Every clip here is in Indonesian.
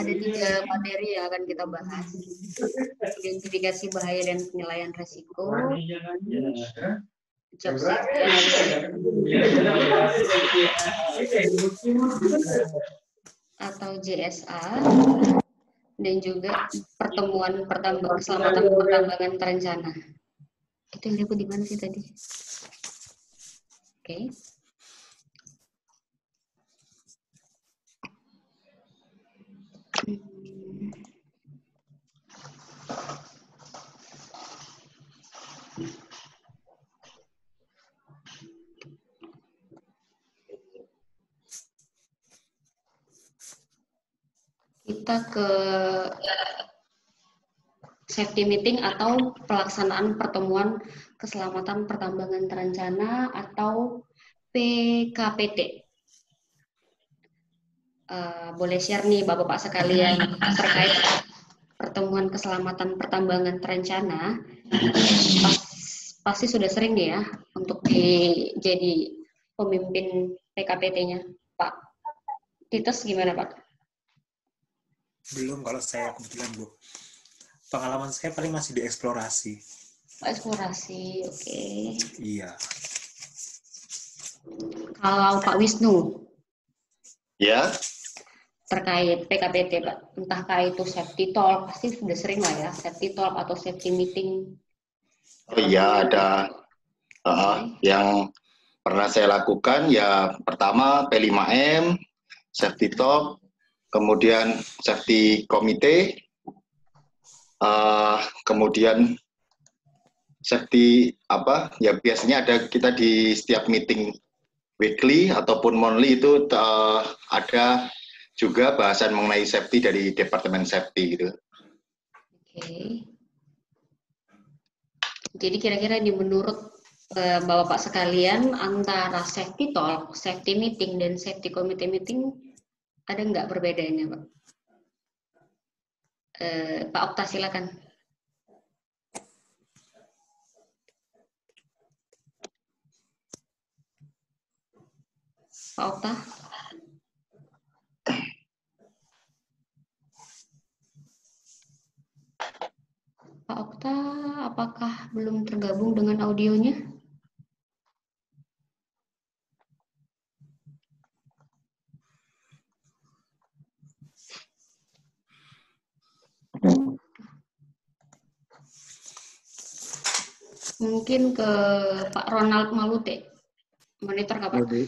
Ada 3 materi yang akan kita bahas. Identifikasi bahaya dan penilaian risiko, job safety analysis atau JSA, dan juga pertemuan keselamatan pertambangan terencana. Itu yang disebut di mana sih tadi? Oke. Kita ke safety meeting atau pelaksanaan pertemuan keselamatan pertambangan terencana atau PKPT. Boleh share nih Bapak-Bapak sekalian terkait pertemuan keselamatan pertambangan terencana. Pasti sudah sering nih ya untuk jadi pemimpin PKPT-nya. Pak Titus gimana Pak? Belum kalau saya kebetulan Bu. Pengalaman saya paling masih di eksplorasi. Eksplorasi, oke. Iya. Kalau Pak Wisnu? Ya. Terkait PKPT Pak, entahkah itu safety talk, pasti sudah sering lah ya, safety talk atau safety meeting. Oh iya, ada yang pernah saya lakukan ya, pertama P5M, safety talk, kemudian safety komite, kemudian safety ya biasanya ada kita di setiap meeting weekly ataupun monthly itu ada juga bahasan mengenai safety dari Departemen Safety gitu. Oke. Jadi kira-kira menurut Bapak sekalian antara safety talk, safety meeting, dan safety committee meeting ada nggak perbedaannya Pak? Pak Okta silakan. Pak Okta. Pak Okta, apakah belum tergabung dengan audionya? Mungkin ke Pak Ronald Malute. Monitor nggak Pak? Bu.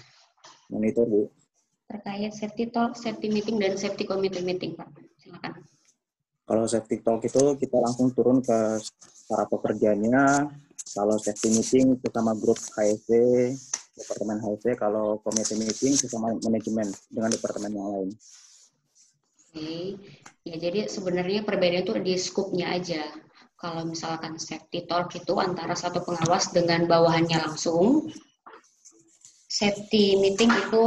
Monitor Bu. Terkait safety talk, safety meeting, dan safety committee meeting Pak. Silakan. Kalau safety talk itu kita langsung turun ke para pekerjanya. Kalau safety meeting bersama grup HSE, Departemen HSE. Kalau committee meeting bersama manajemen dengan departemen yang lain. Oke. Ya jadi sebenarnya perbedaan itu di skupnya aja. Kalau misalkan safety talk itu antara satu pengawas dengan bawahannya langsung. Safety meeting itu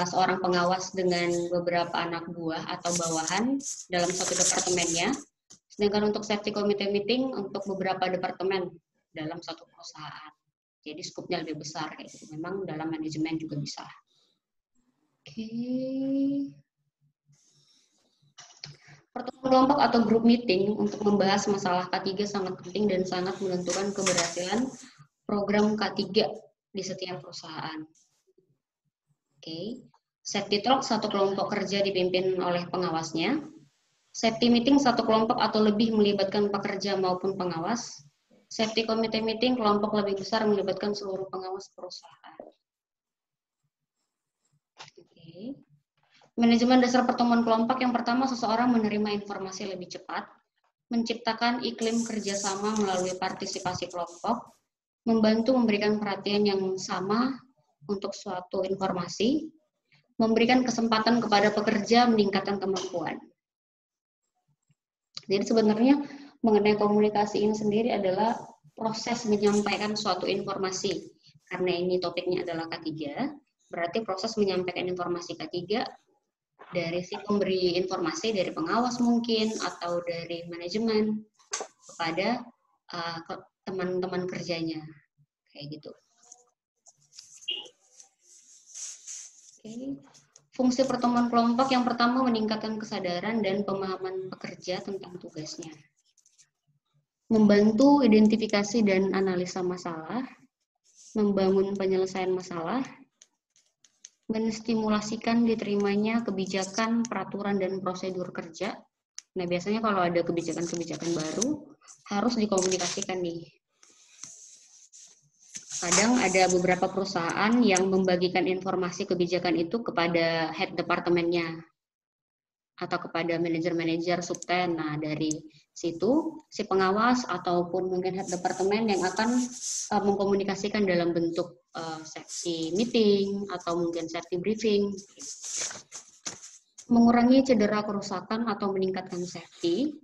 seorang pengawas dengan beberapa anak buah atau bawahan dalam satu departemennya. Sedangkan untuk safety committee meeting untuk beberapa departemen dalam satu perusahaan. Jadi skupnya lebih besar. Gitu. Memang dalam manajemen juga bisa. Oke. Pertemuan kelompok atau group meeting untuk membahas masalah K3 sangat penting dan sangat menentukan keberhasilan program K3 di setiap perusahaan. Oke. Safety talk satu kelompok kerja dipimpin oleh pengawasnya. Safety meeting satu kelompok atau lebih melibatkan pekerja maupun pengawas. Safety committee meeting kelompok lebih besar melibatkan seluruh pengawas perusahaan. Oke. Manajemen dasar pertemuan kelompok yang pertama, seseorang menerima informasi lebih cepat, menciptakan iklim kerjasama melalui partisipasi kelompok, membantu memberikan perhatian yang sama untuk suatu informasi, memberikan kesempatan kepada pekerja meningkatkan kemampuan. Jadi sebenarnya mengenai komunikasi ini sendiri adalah proses menyampaikan suatu informasi. Karena ini topiknya adalah K3, berarti proses menyampaikan informasi K3 dari si pemberi informasi, dari pengawas mungkin, atau dari manajemen kepada teman-teman kerjanya. Kayak gitu. Oke. Fungsi pertemuan kelompok yang pertama meningkatkan kesadaran dan pemahaman pekerja tentang tugasnya. Membantu identifikasi dan analisa masalah, membangun penyelesaian masalah, menstimulasikan diterimanya kebijakan, peraturan, dan prosedur kerja. Nah, biasanya kalau ada kebijakan-kebijakan baru, harus dikomunikasikan nih. Kadang ada beberapa perusahaan yang membagikan informasi kebijakan itu kepada head departemennya atau kepada manajer-manajer subten. Nah, dari situ si pengawas ataupun mungkin head departemen yang akan mengkomunikasikan dalam bentuk safety meeting atau mungkin safety briefing. Mengurangi cedera kerusakan atau meningkatkan safety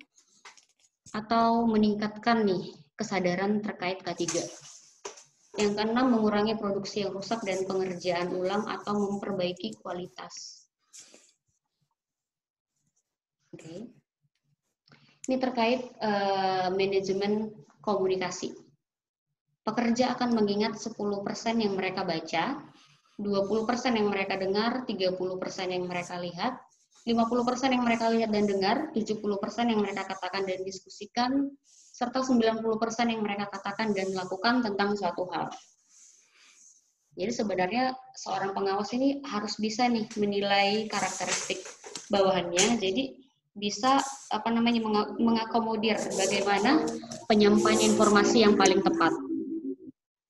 atau meningkatkan nih kesadaran terkait K3. Yang keenam, mengurangi produksi yang rusak dan pengerjaan ulang atau memperbaiki kualitas. Oke. Ini terkait manajemen komunikasi. Pekerja akan mengingat 10% yang mereka baca, 20% yang mereka dengar, 30% yang mereka lihat, 50% yang mereka lihat dan dengar, 70% yang mereka katakan dan diskusikan, serta 90% yang mereka katakan dan lakukan tentang suatu hal. Jadi sebenarnya seorang pengawas ini harus bisa nih menilai karakteristik bawahannya. Jadi bisa mengakomodir bagaimana penyampaian informasi yang paling tepat.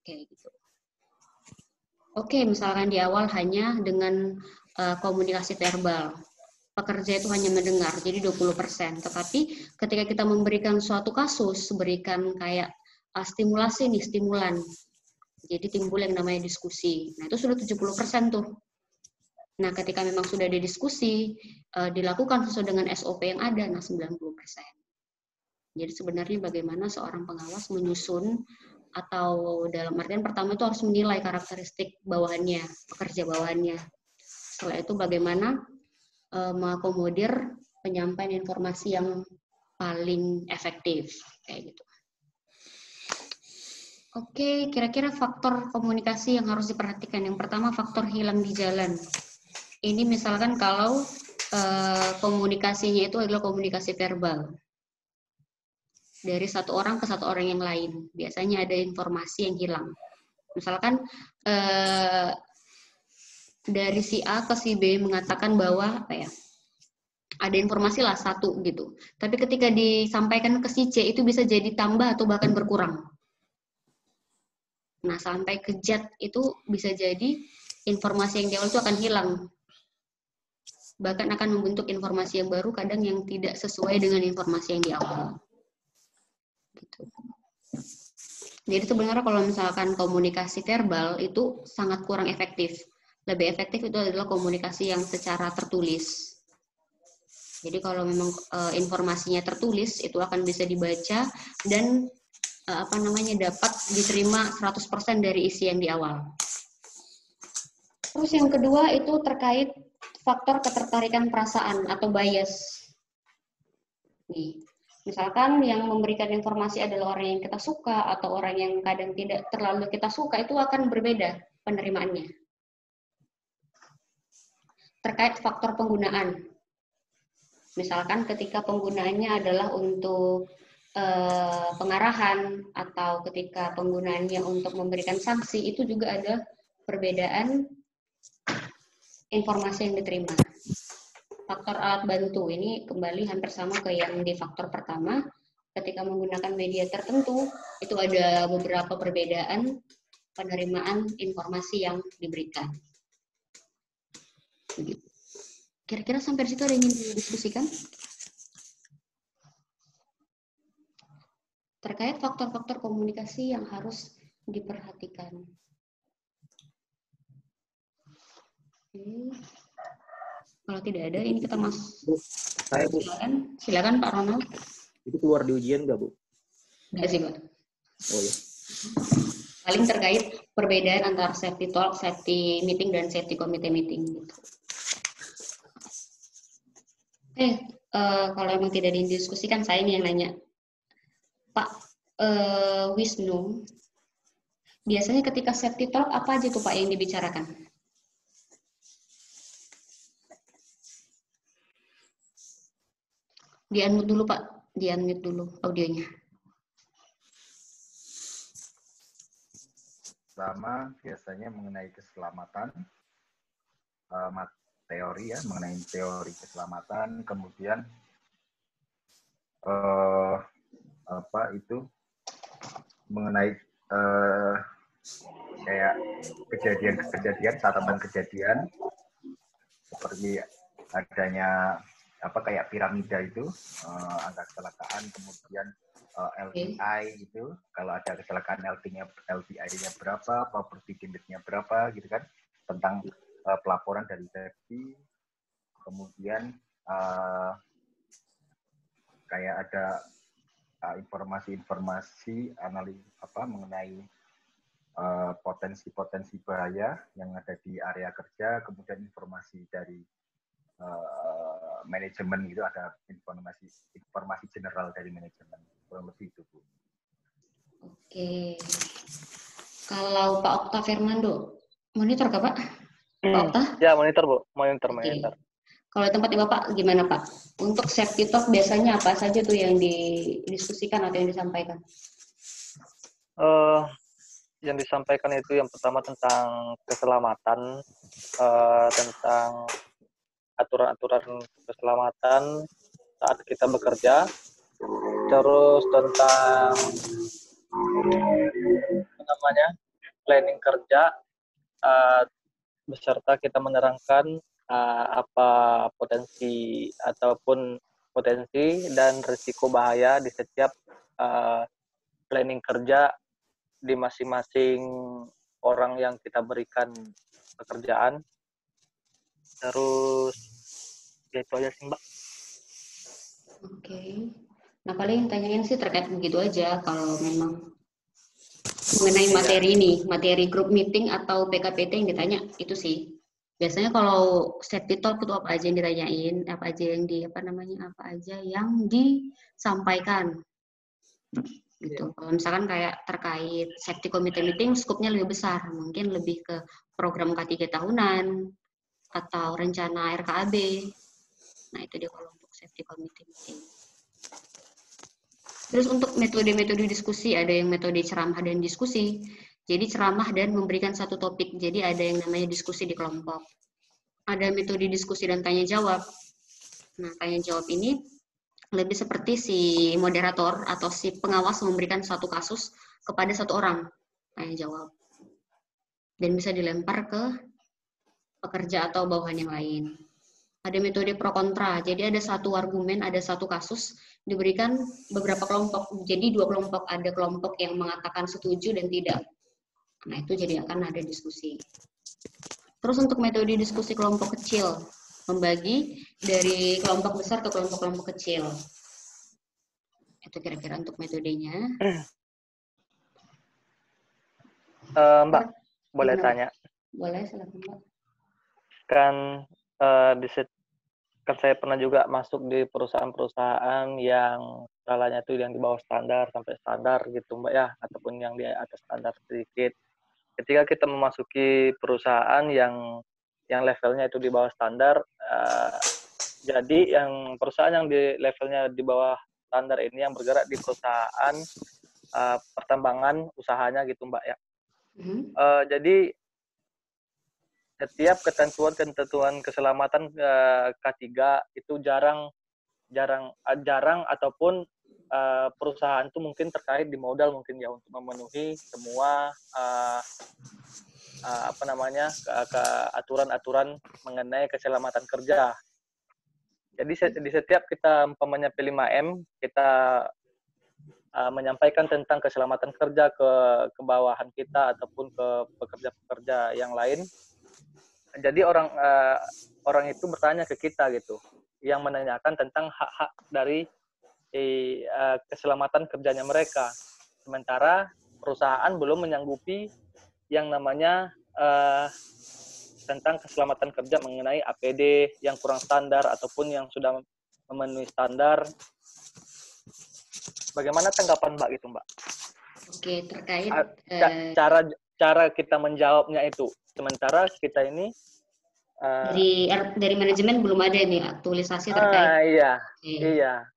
Kayak gitu. Oke, misalkan di awal hanya dengan komunikasi verbal. Pekerja itu hanya mendengar, jadi 20%. Tetapi ketika kita memberikan suatu kasus, berikan kayak stimulasi nih, stimulan. Jadi timbul yang namanya diskusi. Nah, itu sudah 70% tuh. Nah, ketika memang sudah ada diskusi, dilakukan sesuai dengan SOP yang ada, nah 90%. Jadi sebenarnya bagaimana seorang pengawas menyusun atau dalam artian pertama itu harus menilai karakteristik bawahannya, pekerja bawahannya. Setelah itu bagaimana mengakomodir penyampaian informasi yang paling efektif, kayak gitu. Oke, kira-kira faktor komunikasi yang harus diperhatikan. Yang pertama, faktor hilang di jalan. Ini misalkan kalau komunikasinya itu adalah komunikasi verbal. Dari satu orang ke satu orang yang lain. Biasanya ada informasi yang hilang. Misalkan dari si A ke si B mengatakan bahwa ada informasi lah satu gitu. Tapi ketika disampaikan ke si C itu bisa jadi tambah atau bahkan berkurang. Nah, sampai ke Z itu bisa jadi informasi yang di awal itu akan hilang. Bahkan akan membentuk informasi yang baru kadang yang tidak sesuai dengan informasi yang di awal. Gitu. Jadi sebenarnya kalau misalkan komunikasi verbal itu sangat kurang efektif. Lebih efektif itu adalah komunikasi yang secara tertulis. Jadi kalau memang informasinya tertulis itu akan bisa dibaca dan dapat diterima 100% dari isi yang di awal. Terus yang kedua itu terkait faktor ketertarikan perasaan atau bias. Nih, misalkan yang memberikan informasi adalah orang yang kita suka atau orang yang kadang tidak terlalu kita suka, itu akan berbeda penerimaannya. Terkait faktor penggunaan. Misalkan ketika penggunaannya adalah untuk pengarahan atau ketika penggunaannya untuk memberikan sanksi, itu juga ada perbedaan informasi yang diterima. Faktor alat bantu ini kembali hampir sama ke yang di faktor pertama. Ketika menggunakan media tertentu, itu ada beberapa perbedaan penerimaan informasi yang diberikan. Kira-kira sampai di situ ada yang ingin didiskusikan? Terkait faktor-faktor komunikasi yang harus diperhatikan. Kalau tidak ada, ini kita masuk. Saya, Bu. Silakan Pak Ronald. Itu keluar di ujian nggak, Bu? Nggak sih, Pak. Oh ya. Paling terkait perbedaan antara safety talk, safety meeting, dan safety committee meeting. Gitu. Kalau memang tidak didiskusikan, saya ini yang nanya. Pak Wisnu, biasanya ketika safety talk, apa aja tuh Pak yang dibicarakan? Di-unmute dulu, Pak. Di-unmute dulu audionya. Pertama, biasanya mengenai keselamatan, teori ya, mengenai teori keselamatan, kemudian mengenai kayak kejadian-kejadian, catatan kejadian, seperti adanya kayak piramida itu, angka kecelakaan, kemudian LPI itu, kalau ada kecelakaan LPI-nya berapa, property damage-nya berapa, gitu kan, tentang pelaporan dari safety, kemudian kayak ada informasi-informasi mengenai potensi-potensi bahaya yang ada di area kerja, kemudian informasi dari manajemen gitu, ada informasi general dari manajemen, kurang lebih itu, Bu. Oke. Kalau Pak Okta Fernando, monitor kah, Pak? Pak Okta? Ya, monitor, Bu. Monitor. Kalau tempatnya Bapak gimana, Pak? Untuk safety talk biasanya apa saja tuh yang didiskusikan atau yang disampaikan? Yang disampaikan itu yang pertama tentang keselamatan, tentang aturan-aturan keselamatan saat kita bekerja, terus tentang planning kerja, beserta kita menerangkan apa potensi dan risiko bahaya di setiap planning kerja di masing-masing orang yang kita berikan pekerjaan. Terus ya itu aja sih, Mbak. Oke. Nah, paling tanyain sih terkait begitu aja, kalau memang mengenai materi group meeting atau PKPT yang ditanya, itu sih. Biasanya kalau safety talk itu apa aja yang ditanyain, apa aja yang disampaikan. Gitu. Kalau misalkan kayak terkait safety committee meeting, skopnya lebih besar, mungkin lebih ke program K3 tahunan, atau rencana RKAB. Nah, itu dia kalau untuk safety committee meeting. Terus untuk metode-metode diskusi, ada yang metode ceramah dan diskusi. Jadi ceramah dan memberikan satu topik. Jadi ada yang namanya diskusi di kelompok. Ada metode diskusi dan tanya jawab. Nah, tanya jawab ini lebih seperti si moderator atau si pengawas memberikan satu kasus kepada satu orang. Tanya jawab. Dan bisa dilempar ke pekerja atau bawahan yang lain. Ada metode pro kontra, jadi ada satu argumen, ada satu kasus, diberikan beberapa kelompok. Jadi 2 kelompok, ada kelompok yang mengatakan setuju dan tidak. Nah, itu jadi akan ada diskusi. Terus untuk metode diskusi kelompok kecil, membagi dari kelompok besar ke kelompok-kelompok kecil. Itu kira-kira untuk metodenya. Mbak, boleh tanya? Boleh, silakan, Mbak. Kan saya pernah juga masuk di perusahaan-perusahaan yang skalanya itu yang di bawah standar sampai standar gitu, Mbak ya, ataupun yang di atas standar sedikit. Ketika kita memasuki perusahaan yang levelnya itu di bawah standar, jadi yang perusahaan yang di levelnya di bawah standar ini yang bergerak di perusahaan pertambangan usahanya gitu, Mbak ya. Jadi setiap ketentuan keselamatan K3 itu jarang ataupun perusahaan itu mungkin terkait di modal mungkin ya untuk memenuhi semua aturan-aturan mengenai keselamatan kerja. Jadi di setiap kita umpamanya P5M, kita menyampaikan tentang keselamatan kerja ke bawahan kita ataupun ke pekerja-pekerja yang lain. Jadi orang itu bertanya ke kita gitu, yang menanyakan tentang hak-hak dari keselamatan kerjanya mereka. Sementara perusahaan belum menyanggupi yang namanya tentang keselamatan kerja mengenai APD yang kurang standar ataupun yang sudah memenuhi standar. Bagaimana tanggapan Mbak gitu, Mbak? Oke, terkait cara kita menjawabnya itu. Sementara kita ini dari manajemen belum ada nih aktualisasi terkait. Iya.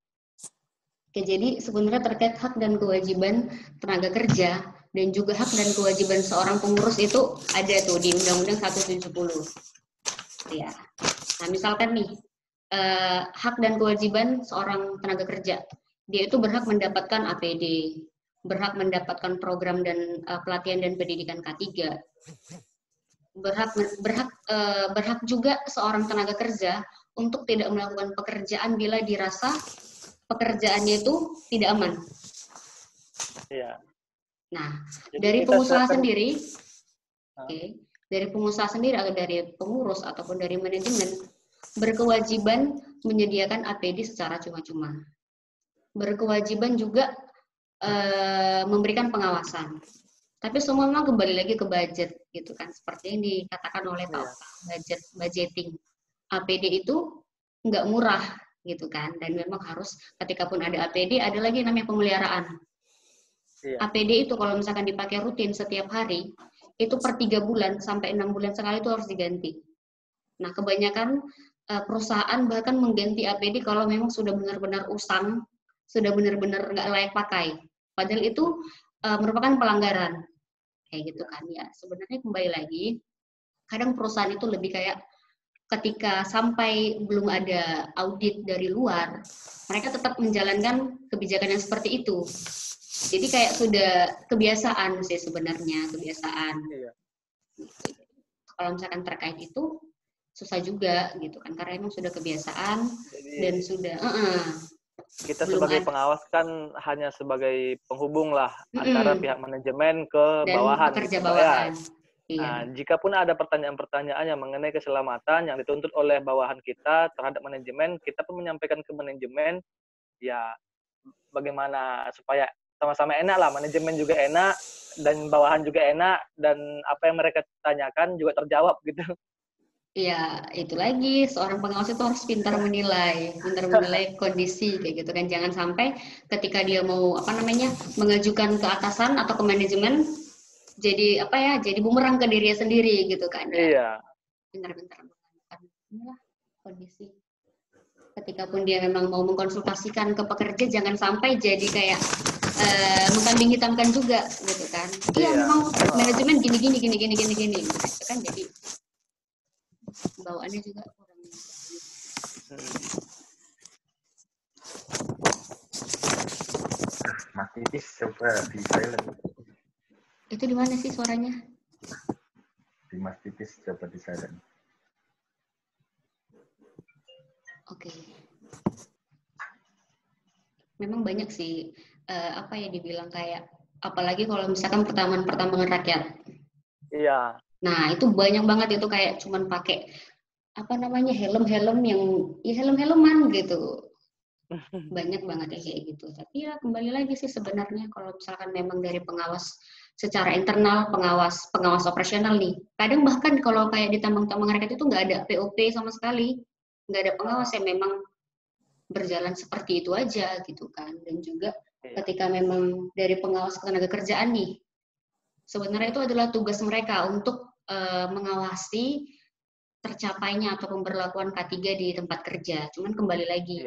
Oke, jadi sebenarnya terkait hak dan kewajiban tenaga kerja dan juga hak dan kewajiban seorang pengurus itu ada tuh di Undang-Undang 170. Ya. Nah, misalkan nih hak dan kewajiban seorang tenaga kerja, dia itu berhak mendapatkan APD, berhak mendapatkan program dan pelatihan dan pendidikan K3, berhak juga seorang tenaga kerja untuk tidak melakukan pekerjaan bila dirasa pekerjaannya itu tidak aman. Iya. Nah, Jadi dari kita pengusaha silakan- sendiri, dari pengusaha sendiri atau dari pengurus ataupun dari manajemen berkewajiban menyediakan APD secara cuma-cuma. Berkewajiban juga memberikan pengawasan. Tapi semua memang kembali lagi ke budget gitu kan, seperti yang dikatakan oleh Pak Oka, budgeting. APD itu nggak murah gitu kan, dan memang harus ketika pun ada APD ada lagi namanya pemeliharaan. Iya. APD itu kalau misalkan dipakai rutin setiap hari itu per 3 bulan sampai 6 bulan sekali itu harus diganti. Nah, kebanyakan perusahaan bahkan mengganti APD kalau memang sudah benar-benar usang, sudah benar-benar nggak layak pakai. Padahal itu merupakan pelanggaran kayak gitu kan ya. Sebenarnya kembali lagi kadang perusahaan itu lebih kayak ketika sampai belum ada audit dari luar, mereka tetap menjalankan kebijakan yang seperti itu. Jadi kayak sudah kebiasaan sih sebenarnya, kebiasaan. Iya. Kalau misalkan terkait itu susah juga gitu kan, karena emang sudah kebiasaan. Jadi, dan sudah kita sebagai pengawas kan hanya sebagai penghubung lah antara pihak manajemen ke dan bawahan. Pekerja bawahan. Ya. Nah, jika pun ada pertanyaan-pertanyaan yang mengenai keselamatan yang dituntut oleh bawahan kita terhadap manajemen, kita pun menyampaikan ke manajemen, ya bagaimana supaya sama-sama enak lah, manajemen juga enak, dan bawahan juga enak, dan apa yang mereka tanyakan juga terjawab gitu. Iya, itu lagi, seorang pengawas itu harus pintar menilai kondisi kayak gitu kan. Jangan sampai ketika dia mau mengajukan ke atasan atau ke manajemen, jadi jadi bumerang ke dirinya sendiri gitu kan ya. Iya. Pintar-pintar menentukan inilah kondisi. Ketika pun dia memang mau mengkonsultasikan ke pekerja, jangan sampai jadi kayak mengkambing hitamkan juga gitu kan. Iya, memang manajemen gini gitu kan, jadi bawaannya juga kurang. Mas Titis coba di silent. Itu di mana sih suaranya? Di Mas Titis coba di silent. Oke. Memang banyak sih dibilang kayak apalagi kalau misalkan pertambangan rakyat. Iya. Nah, itu banyak banget itu kayak cuman pakai helm-helm yang ya helm-helman gitu. Banyak banget ya kayak gitu. Tapi ya kembali lagi sih sebenarnya kalau misalkan memang dari pengawas secara internal, pengawas operasional nih. Kadang bahkan kalau kayak di tambang-tambang rakyat itu nggak ada POP sama sekali. Nggak ada pengawas yang memang berjalan seperti itu aja gitu kan. Dan juga ketika memang dari pengawas tenaga kerjaan nih, sebenarnya itu adalah tugas mereka untuk mengawasi tercapainya atau pemberlakuan K3 di tempat kerja. Cuman kembali lagi,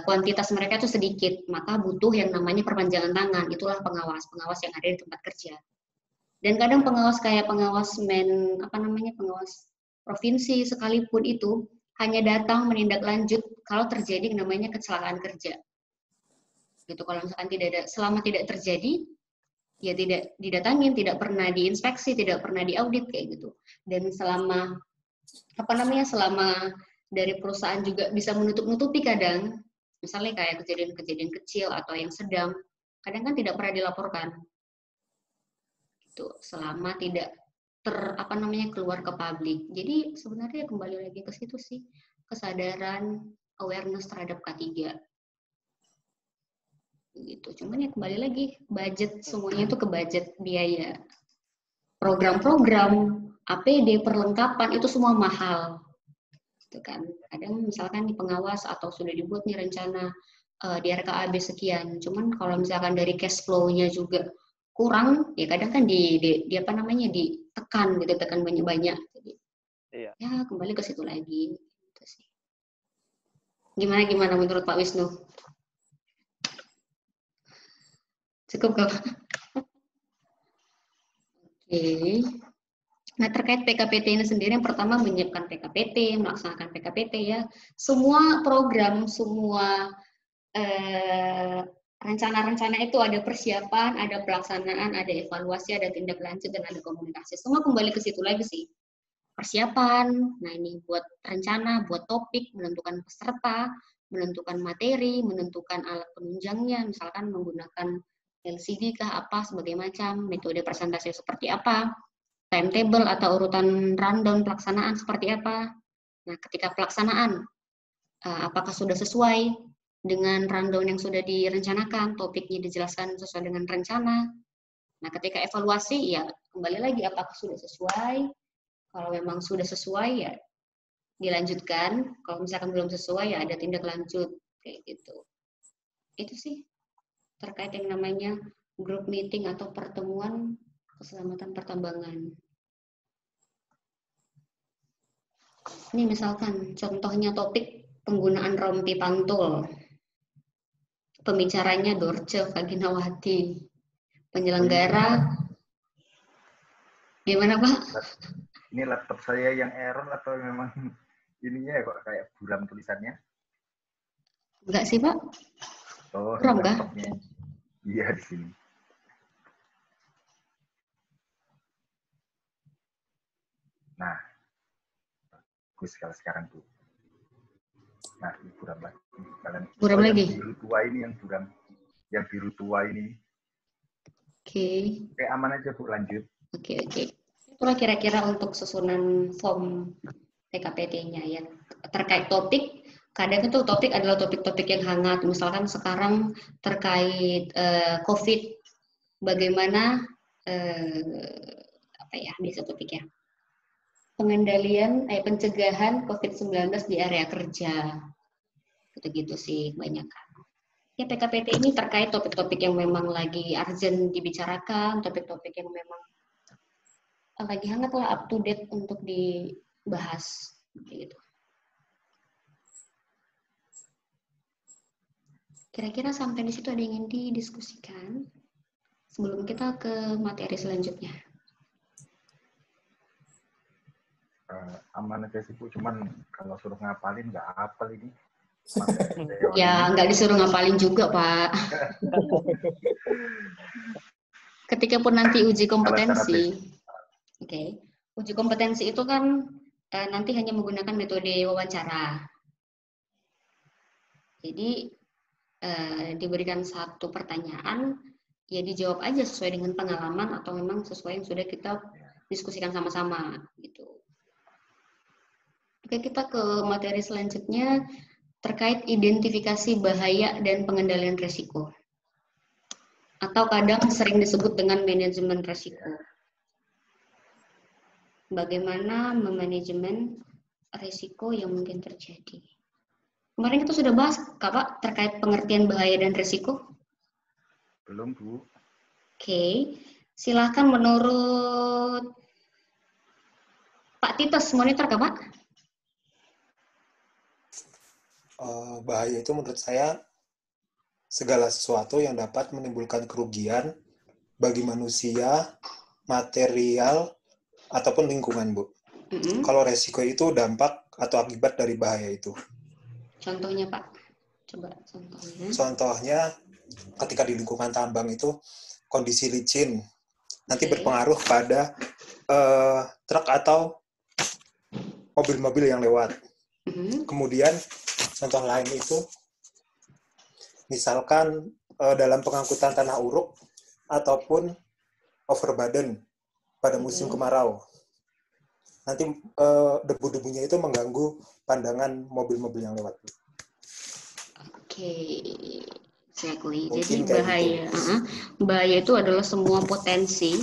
kuantitas mereka itu sedikit, maka butuh yang namanya perpanjangan tangan. Itulah pengawas yang ada di tempat kerja. Dan kadang pengawas kayak pengawas provinsi sekalipun itu hanya datang menindaklanjut kalau terjadi namanya kecelakaan kerja. Gitu, kalau misalkan selama tidak terjadi, ya tidak didatangin, tidak pernah diinspeksi, tidak pernah diaudit kayak gitu. Dan selama dari perusahaan juga bisa menutup-nutupi kadang, misalnya kayak kejadian-kejadian kecil atau yang sedang, kadang kan tidak pernah dilaporkan. Gitu, selama tidak keluar ke publik. Jadi sebenarnya kembali lagi ke situ sih, kesadaran, awareness terhadap K3. Gitu. Cuman ya kembali lagi budget, semuanya itu ke budget biaya. Program-program, APD, perlengkapan itu semua mahal. Gitu kan. Kadang misalkan di pengawas atau sudah dibuat nih rencana di RKAB sekian. Cuman kalau misalkan dari cash flow-nya juga kurang, ya kadang kan ditekan gitu, tekan banyak-banyak. Jadi ya kembali ke situ lagi. Gitu sih. Gimana menurut Pak Wisnu? Cukup gak? Oke. Nah, terkait PKPT ini sendiri, yang pertama menyiapkan PKPT, melaksanakan PKPT ya. Semua program, semua rencana-rencana itu ada persiapan, ada pelaksanaan, ada evaluasi, ada tindak lanjut, dan ada komunikasi. Semua kembali ke situ lagi sih. Persiapan, nah ini buat rencana, buat topik, menentukan peserta, menentukan materi, menentukan alat penunjangnya, misalkan menggunakan LCD kah, apa, sebagai macam, metode presentasi seperti apa, timetable atau urutan rundown pelaksanaan seperti apa. Nah, ketika pelaksanaan, apakah sudah sesuai dengan rundown yang sudah direncanakan, topiknya dijelaskan sesuai dengan rencana. Nah, ketika evaluasi, ya kembali lagi apakah sudah sesuai. Kalau memang sudah sesuai, ya dilanjutkan. Kalau misalkan belum sesuai, ya ada tindak lanjut. Kayak gitu. Itu sih terkait yang namanya group meeting atau pertemuan keselamatan pertambangan. Ini misalkan contohnya topik penggunaan rompi pantul. Pembicaranya Dorce Kaginawati. Penyelenggara gimana Pak? Ini laptop saya yang error atau memang ininya kok kayak buram tulisannya? Enggak sih Pak. Oh, Buram kah? laptopnya. Iya di sini. Nah, bagus kalau sekarang tuh. Nah, ini buram lagi. Kalian Buram lagi? Yang biru tua ini yang buram. Yang biru tua ini. Oke. Oke, aman aja Bu, lanjut. Oke. Itulah kira-kira untuk susunan form PKPT-nya ya. Terkait topik, kadang itu topik adalah topik-topik yang hangat. Misalkan sekarang terkait COVID, bagaimana apa ya biasa topiknya? Pengendalian, pencegahan COVID-19 di area kerja. Gitu-gitu sih kebanyakan. Ya PKPT ini terkait topik-topik yang memang lagi urgent dibicarakan, topik-topik yang memang lagi hangat lah, up to date untuk dibahas. Gitu. Kira-kira sampai di situ ada yang ingin didiskusikan sebelum kita ke materi selanjutnya. Aman aja sih Bu, cuman kalau suruh ngapalin nggak hafal ini. Ya nggak disuruh ngapalin juga Pak. Ketika pun nanti uji kompetensi, uji kompetensi itu kan nanti hanya menggunakan metode wawancara. Jadi diberikan satu pertanyaan, ya dijawab aja sesuai dengan pengalaman atau memang sesuai yang sudah kita diskusikan sama-sama gitu. Oke, kita ke materi selanjutnya terkait identifikasi bahaya dan pengendalian risiko. Atau kadang sering disebut dengan manajemen risiko. Bagaimana memanajemen risiko yang mungkin terjadi. Kemarin kita sudah bahas, Pak, terkait pengertian bahaya dan risiko. Belum, Bu. Oke, silahkan menurut Pak Titus, monitor, Pak? Bahaya itu menurut saya segala sesuatu yang dapat menimbulkan kerugian bagi manusia, material, ataupun lingkungan, Bu. Kalau resiko itu dampak atau akibat dari bahaya itu. Contohnya, Pak? Coba contohnya. Contohnya, ketika di lingkungan tambang itu kondisi licin nanti berpengaruh pada truk atau mobil-mobil yang lewat. Kemudian contoh lain itu misalkan dalam pengangkutan tanah uruk ataupun overburden pada musim kemarau. Nanti debu-debunya itu mengganggu pandangan mobil-mobil yang lewat. Exactly. Jadi bahaya. Bahaya itu adalah semua potensi,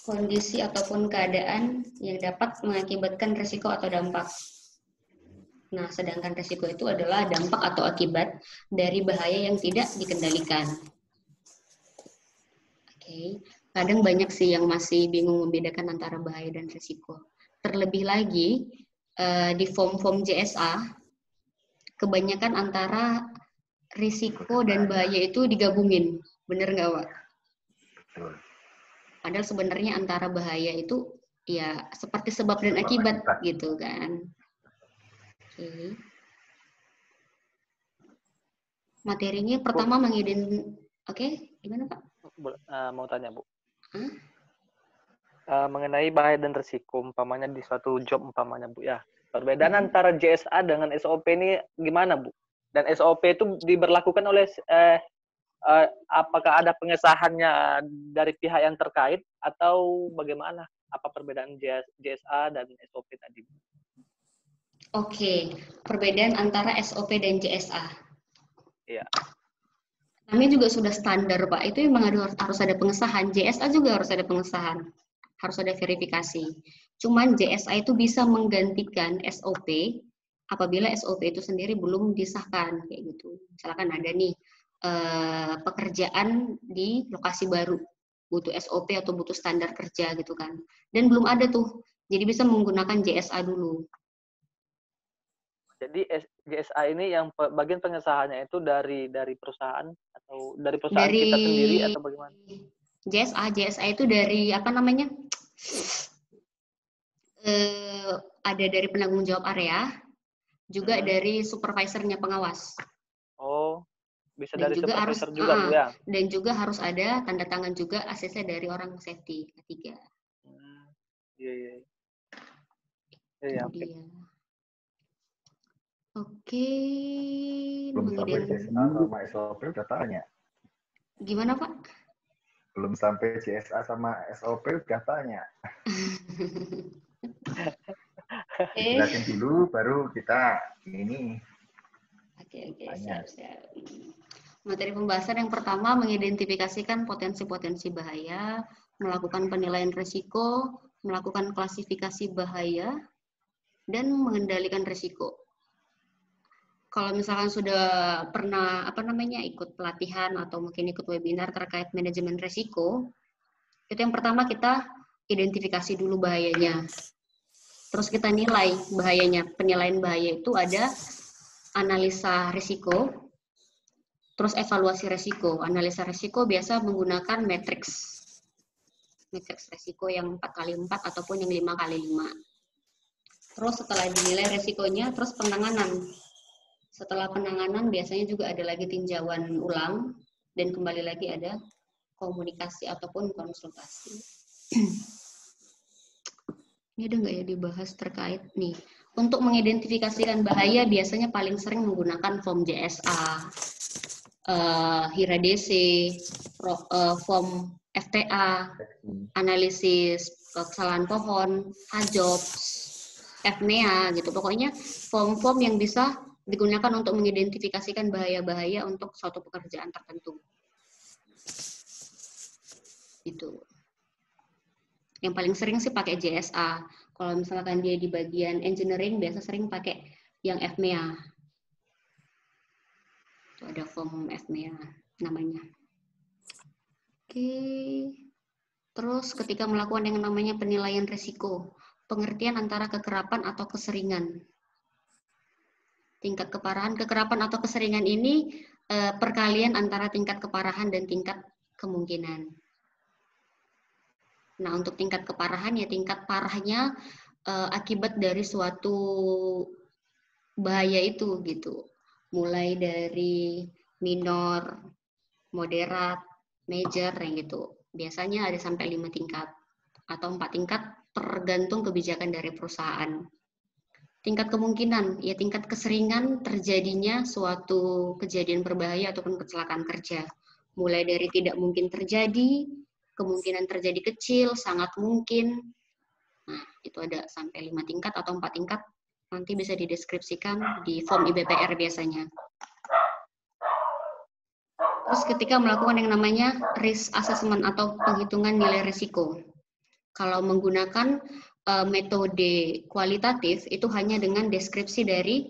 kondisi ataupun keadaan yang dapat mengakibatkan risiko atau dampak. Nah, sedangkan risiko itu adalah dampak atau akibat dari bahaya yang tidak dikendalikan. Kadang banyak sih yang masih bingung membedakan antara bahaya dan risiko. Terlebih lagi di form-form JSA, kebanyakan antara risiko dan bahaya itu digabungin. Bener nggak, Pak? Betul. Padahal sebenarnya antara bahaya itu ya seperti sebab dan akibat gitu kan. Oke. Materinya pertama Oke, gimana Pak? Mau tanya Bu. Hah? Mengenai bahaya dan risiko, umpamanya di suatu job umpamanya Bu ya. Perbedaan antara JSA dengan SOP ini gimana Bu? Dan SOP itu diberlakukan oleh apakah ada pengesahannya dari pihak yang terkait atau bagaimana? Apa perbedaan JSA dan SOP tadi? Oke, perbedaan antara SOP dan JSA. Iya. Kami juga sudah standar Pak, itu memang harus ada pengesahan. JSA juga harus ada pengesahan, harus ada verifikasi. Cuman JSA itu bisa menggantikan SOP apabila SOP itu sendiri belum disahkan kayak gitu. Misalkan ada nih pekerjaan di lokasi baru, butuh SOP atau butuh standar kerja gitu kan. Dan belum ada tuh, jadi bisa menggunakan JSA dulu. Jadi JSA ini yang bagian pengesahannya itu dari perusahaan atau dari perusahaan kita sendiri atau bagaimana? JSA itu dari apa namanya? Ada dari penanggung jawab area, juga dari supervisornya pengawas. Oh, bisa Dan dari juga supervisor juga Bu ya? Dan juga harus ada tanda tangan juga ACC dari orang safety ketiga. Iya. Oke. Belum sampai JSA sama SOP udah tanya. Gimana Pak? Belum sampai JSA sama SOP udah tanya. Jelasin dulu, baru kita ini. Oke, siap. Materi pembahasan yang pertama, mengidentifikasikan potensi-potensi bahaya, melakukan penilaian risiko, melakukan klasifikasi bahaya, dan mengendalikan risiko. Kalau misalkan sudah pernah ikut pelatihan atau mungkin ikut webinar terkait manajemen risiko, itu yang pertama kita identifikasi dulu bahayanya. Terus kita nilai bahayanya. Penilaian bahaya itu ada analisa risiko, terus evaluasi risiko. Analisa risiko biasa menggunakan matriks risiko yang 4x4 ataupun yang 5x5. Terus setelah dinilai risikonya, terus penanganan. Setelah penanganan biasanya juga ada lagi tinjauan ulang dan kembali lagi ada komunikasi ataupun konsultasi. Ini ada nggak ya dibahas terkait nih? Untuk mengidentifikasikan bahaya biasanya paling sering menggunakan form JSA, HIRA DC, form FTA, analisis kesalahan pohon, HAJOPS, FNEA gitu. Pokoknya form-form yang bisa digunakan untuk mengidentifikasikan bahaya-bahaya untuk suatu pekerjaan tertentu. Itu. Yang paling sering sih pakai JSA. Kalau misalkan dia di bagian engineering, biasa sering pakai yang FMEA. Itu ada form FMEA namanya. Oke. Terus ketika melakukan yang namanya penilaian risiko, pengertian antara kekerapan atau keseringan. Tingkat kekerapan atau keseringan ini perkalian antara tingkat keparahan dan tingkat kemungkinan. Nah, untuk tingkat keparahan ya tingkat parahnya akibat dari suatu bahaya itu gitu. Mulai dari minor, moderat, major yang gitu. Biasanya ada sampai 5 tingkat atau 4 tingkat tergantung kebijakan dari perusahaan. Tingkat kemungkinan, ya tingkat keseringan terjadinya suatu kejadian berbahaya ataupun kecelakaan kerja. Mulai dari tidak mungkin terjadi, kemungkinan terjadi kecil, sangat mungkin. Nah, itu ada sampai 5 tingkat atau 4 tingkat. Nanti bisa dideskripsikan di form IBPR biasanya. Terus ketika melakukan yang namanya risk assessment atau penghitungan nilai risiko. Kalau menggunakan metode kualitatif itu hanya dengan deskripsi dari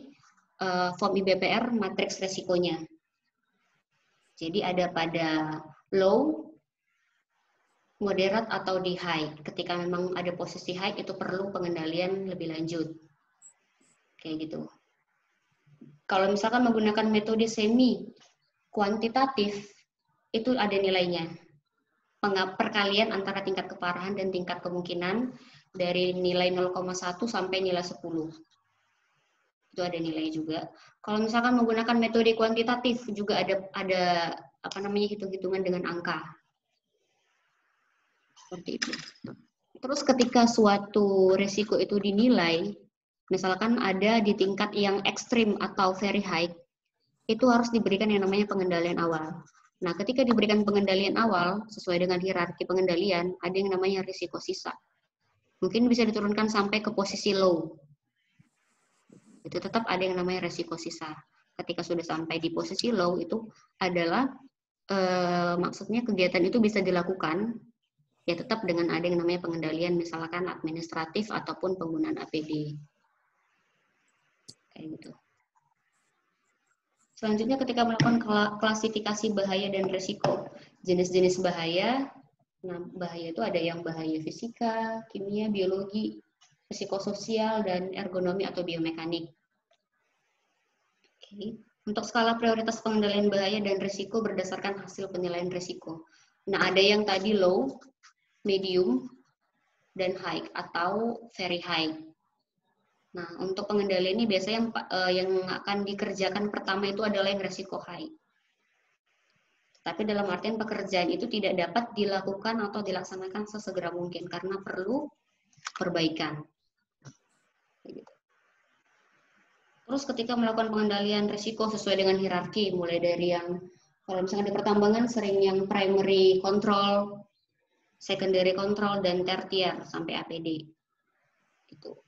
form IBPR matriks resikonya. Jadi ada pada low, moderat atau di high. Ketika memang ada posisi high itu perlu pengendalian lebih lanjut. Kayak gitu. Kalau misalkan menggunakan metode semi kuantitatif itu ada nilainya. Perkalian antara tingkat keparahan dan tingkat kemungkinan dari nilai 0,1 sampai nilai 10. Itu ada nilai juga. Kalau misalkan menggunakan metode kuantitatif juga ada apa namanya hitung-hitungan dengan angka. Seperti itu. Terus ketika suatu risiko itu dinilai, misalkan ada di tingkat yang ekstrim atau very high, itu harus diberikan yang namanya pengendalian awal. Nah, ketika diberikan pengendalian awal, sesuai dengan hierarki pengendalian, ada yang namanya risiko sisa. Mungkin bisa diturunkan sampai ke posisi low. Itu tetap ada yang namanya risiko sisa. Ketika sudah sampai di posisi low, itu adalah maksudnya kegiatan itu bisa dilakukan, ya tetap dengan ada yang namanya pengendalian, misalkan administratif ataupun penggunaan APD. Kayak gitu. Selanjutnya ketika melakukan klasifikasi bahaya dan risiko. Jenis-jenis bahaya, nah bahaya itu ada yang bahaya fisika, kimia, biologi, psikososial, dan ergonomi atau biomekanik. Oke. Untuk skala prioritas pengendalian bahaya dan risiko berdasarkan hasil penilaian risiko. Nah ada yang tadi low, medium, dan high atau very high. Nah, untuk pengendalian ini biasanya yang akan dikerjakan pertama itu adalah yang risiko high. Tapi dalam artian pekerjaan itu tidak dapat dilakukan atau dilaksanakan sesegera mungkin karena perlu perbaikan. Terus ketika melakukan pengendalian risiko sesuai dengan hierarki, mulai dari yang kalau misalnya di pertambangan sering yang primary control, secondary control, dan tertiary sampai APD. Itu.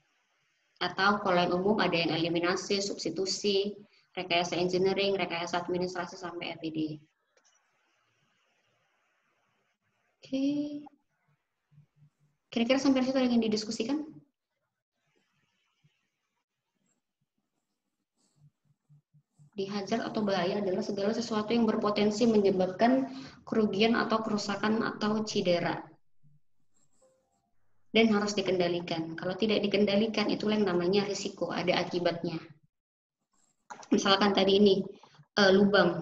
Atau kalau yang umum ada yang eliminasi, substitusi, rekayasa engineering, rekayasa administrasi sampai APD. Oke. Kira-kira sampai situ ada yang didiskusikan? Hazard atau bahaya adalah segala sesuatu yang berpotensi menyebabkan kerugian atau kerusakan atau cedera. Dan harus dikendalikan. Kalau tidak dikendalikan, itulah yang namanya risiko, ada akibatnya. Misalkan tadi ini, lubang.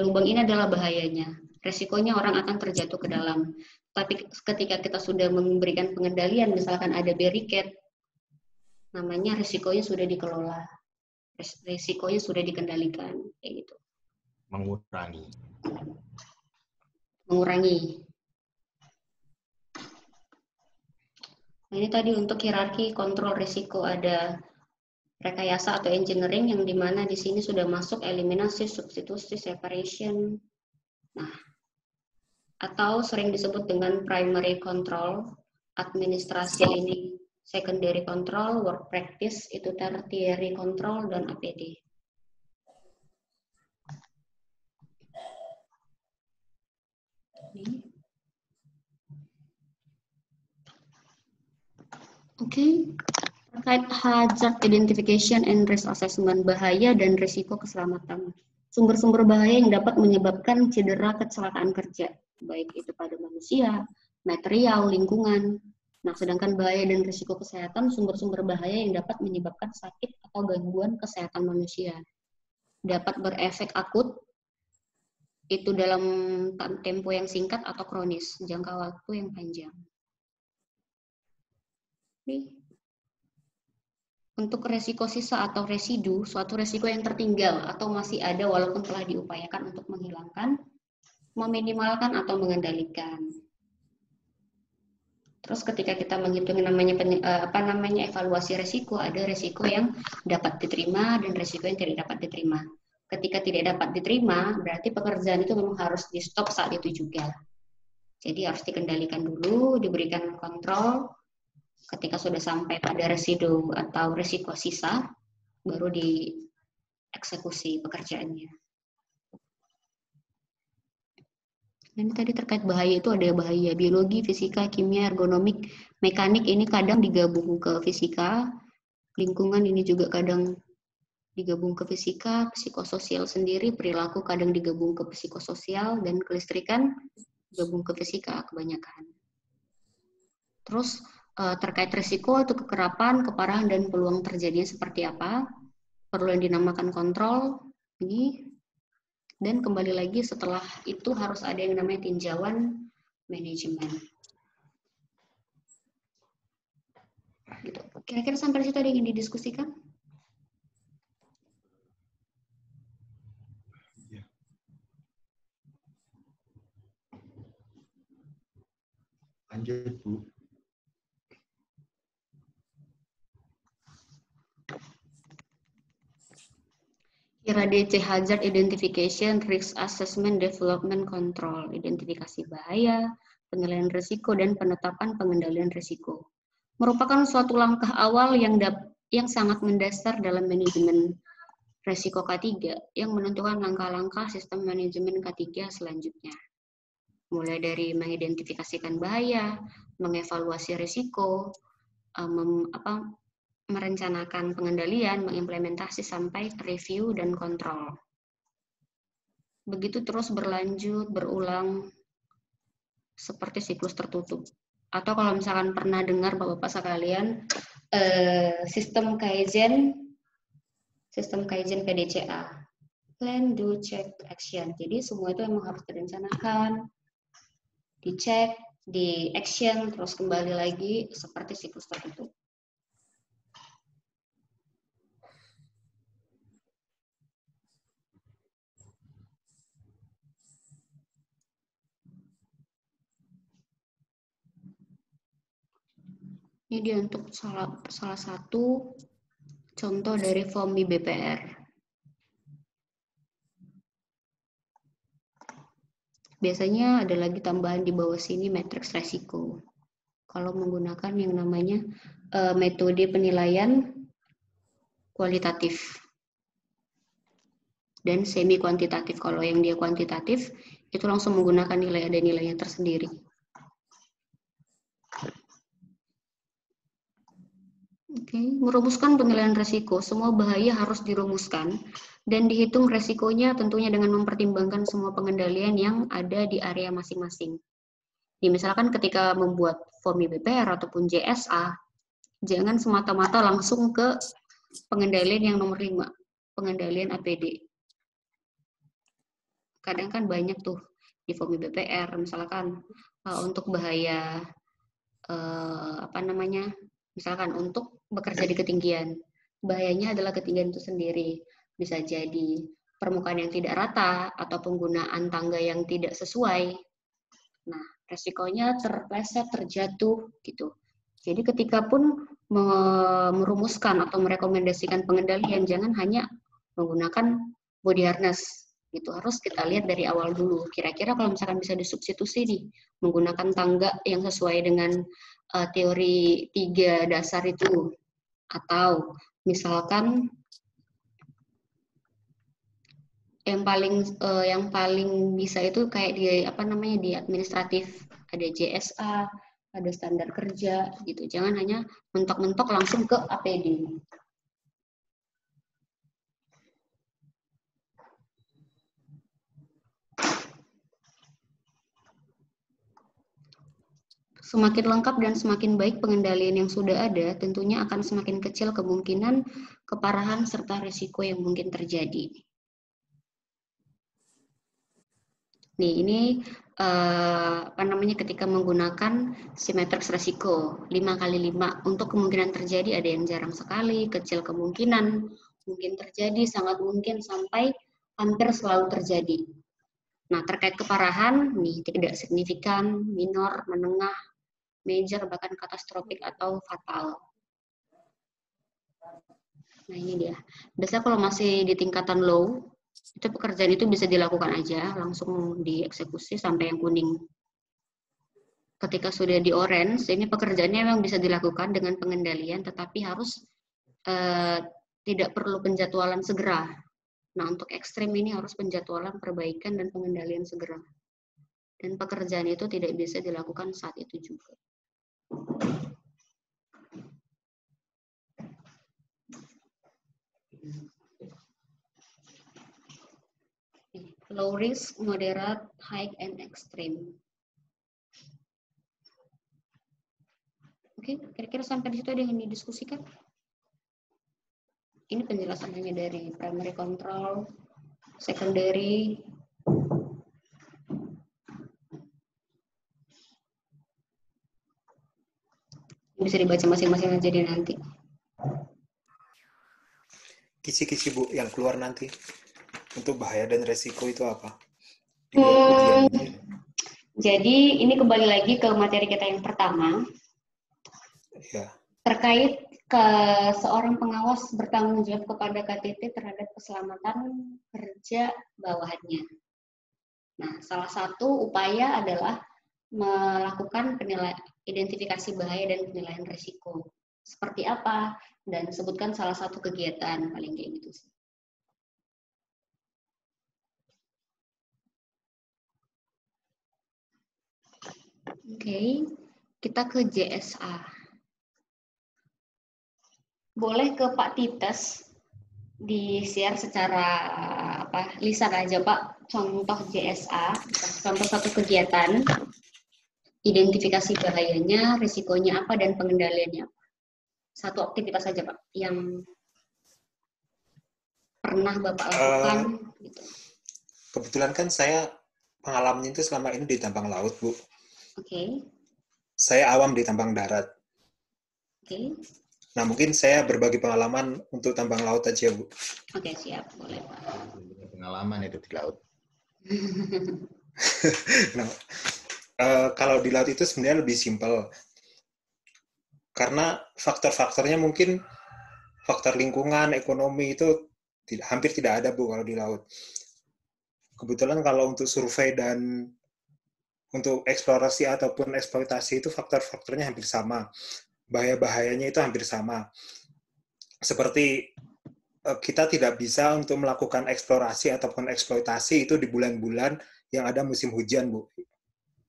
Lubang ini adalah bahayanya. Resikonya orang akan terjatuh ke dalam. Tapi ketika kita sudah memberikan pengendalian, misalkan ada barricade, namanya risikonya sudah dikelola. Risikonya sudah dikendalikan. Kayak gitu. Mengurangi. Nah, ini tadi untuk hierarki kontrol risiko ada rekayasa atau engineering yang dimana di sini sudah masuk eliminasi, substitusi, separation. Nah, atau sering disebut dengan primary control, administrasi ini secondary control, work practice itu tertiary control dan APD. Oke. Terkait hazard identification and risk assessment, bahaya dan risiko keselamatan. Sumber-sumber bahaya yang dapat menyebabkan cedera kecelakaan kerja, baik itu pada manusia, material, lingkungan. Nah, sedangkan bahaya dan risiko kesehatan, sumber-sumber bahaya yang dapat menyebabkan sakit atau gangguan kesehatan manusia. Dapat berefek akut, itu dalam tempo yang singkat atau kronis, jangka waktu yang panjang. Untuk resiko sisa atau residu, suatu resiko yang tertinggal atau masih ada walaupun telah diupayakan untuk menghilangkan, meminimalkan atau mengendalikan. Terus ketika kita menghitung namanya evaluasi resiko, ada resiko yang dapat diterima dan resiko yang tidak dapat diterima. Ketika tidak dapat diterima, berarti pekerjaan itu memang harus di stop saat itu juga. Jadi harus dikendalikan dulu, diberikan kontrol. Ketika sudah sampai pada residu atau risiko sisa, baru dieksekusi pekerjaannya. Dan tadi terkait bahaya itu ada bahaya biologi, fisika, kimia, ergonomik, mekanik ini kadang digabung ke fisika, lingkungan ini juga kadang digabung ke fisika, psikososial sendiri, perilaku kadang digabung ke psikososial, dan kelistrikan digabung ke fisika kebanyakan. Terus terkait risiko atau kekerapan, keparahan, dan peluang terjadinya seperti apa, perlu yang dinamakan kontrol, ini Dan kembali lagi setelah itu harus ada yang namanya tinjauan manajemen. Gitu. Kira-kira sampai di situ ada yang ingin didiskusikan? Lanjut, Bu. Kira DC Hazard Identification, Risk Assessment, Development Control, identifikasi bahaya, penilaian risiko, dan penetapan pengendalian risiko. Merupakan suatu langkah awal yang sangat mendasar dalam manajemen risiko K3 yang menentukan langkah-langkah sistem manajemen K3 selanjutnya. Mulai dari mengidentifikasikan bahaya, mengevaluasi risiko, merencanakan pengendalian, mengimplementasi sampai review dan kontrol. Begitu terus berlanjut, berulang seperti siklus tertutup. Atau kalau misalkan pernah dengar Bapak-bapak sekalian sistem Kaizen PDCA, plan, do, check, action. Jadi semua itu memang harus direncanakan, dicek, di action, terus kembali lagi seperti siklus tertutup. Ini dia untuk salah satu contoh dari FOMI BPR. Biasanya ada lagi tambahan di bawah sini matriks resiko. Kalau menggunakan yang namanya metode penilaian kualitatif dan semi kuantitatif. Kalau yang dia kuantitatif itu langsung menggunakan nilai, ada nilainya tersendiri. Oke, merumuskan penilaian risiko. Semua bahaya harus dirumuskan dan dihitung resikonya tentunya dengan mempertimbangkan semua pengendalian yang ada di area masing-masing. Misalkan ketika membuat FOMI BPR ataupun JSA, jangan semata-mata langsung ke pengendalian yang nomor 5, pengendalian APD. Kadang kan banyak tuh di FOMI BPR, misalkan untuk bahaya misalkan untuk bekerja di ketinggian, bahayanya adalah ketinggian itu sendiri. Bisa jadi permukaan yang tidak rata atau penggunaan tangga yang tidak sesuai. Nah, resikonya terpleset, terjatuh gitu. Jadi ketika pun merumuskan atau merekomendasikan pengendalian, jangan hanya menggunakan body harness. Itu harus kita lihat dari awal dulu. Kira-kira kalau misalkan bisa disubstitusi nih, menggunakan tangga yang sesuai dengan teori 3 dasar itu, atau misalkan yang paling bisa itu kayak di di administratif, ada JSA, ada standar kerja gitu. Jangan hanya mentok-mentok langsung ke APD. Semakin lengkap dan semakin baik pengendalian yang sudah ada, tentunya akan semakin kecil kemungkinan keparahan serta risiko yang mungkin terjadi. Nih, ini ketika menggunakan simetriks resiko 5x5 untuk kemungkinan terjadi ada yang jarang sekali, kecil kemungkinan, mungkin terjadi, sangat mungkin sampai hampir selalu terjadi. Nah, terkait keparahan, nih tidak signifikan, minor, menengah, major, bahkan katastrofik atau fatal. Nah, ini dia. Biasanya kalau masih di tingkatan low, itu pekerjaan itu bisa dilakukan aja, langsung dieksekusi sampai yang kuning. Ketika sudah di orange, ini pekerjaannya memang bisa dilakukan dengan pengendalian, tetapi harus tidak perlu penjadwalan segera. Nah, untuk ekstrim ini harus penjadwalan, perbaikan, dan pengendalian segera. Dan pekerjaan itu tidak bisa dilakukan saat itu juga. Low risk, moderate, high, and extreme. Oke, kira-kira sampai di situ ada yang ingin didiskusikan? Ini penjelasannya dari primary control, secondary, bisa dibaca masing-masing aja deh nanti. Kisi-kisi Bu yang keluar nanti untuk bahaya dan resiko itu apa? Di ujian. Jadi ini kembali lagi ke materi kita yang pertama. Ya. Terkait ke seorang pengawas bertanggung jawab kepada KTT terhadap keselamatan kerja bawahannya. Nah, salah satu upaya adalah melakukan identifikasi bahaya dan penilaian risiko. Seperti apa? Dan sebutkan salah satu kegiatan, paling kayak gitu sih. Oke, kita ke JSA. Boleh ke Pak Tites di-share secara lisan aja Pak, contoh JSA, contoh satu kegiatan, identifikasi bahayanya, risikonya apa, dan pengendaliannya apa. Satu aktivitas saja Pak, yang pernah Bapak lakukan. Gitu. Kebetulan kan saya pengalamannya itu selama ini di tambang laut, Bu. Oke. Saya awam di tambang darat. Oke. Nah, mungkin saya berbagi pengalaman untuk tambang laut aja, Bu. Oke, siap. Boleh, Pak. Pengalaman itu di laut. Nah, kalau di laut itu sebenarnya lebih simpel. Karena faktor-faktornya mungkin faktor lingkungan, ekonomi itu hampir tidak ada, Bu, kalau di laut. Kebetulan kalau untuk survei dan untuk eksplorasi ataupun eksploitasi itu faktor-faktornya hampir sama. Bahaya-bahayanya itu hampir sama. Seperti kita tidak bisa untuk melakukan eksplorasi ataupun eksploitasi itu di bulan-bulan yang ada musim hujan, Bu.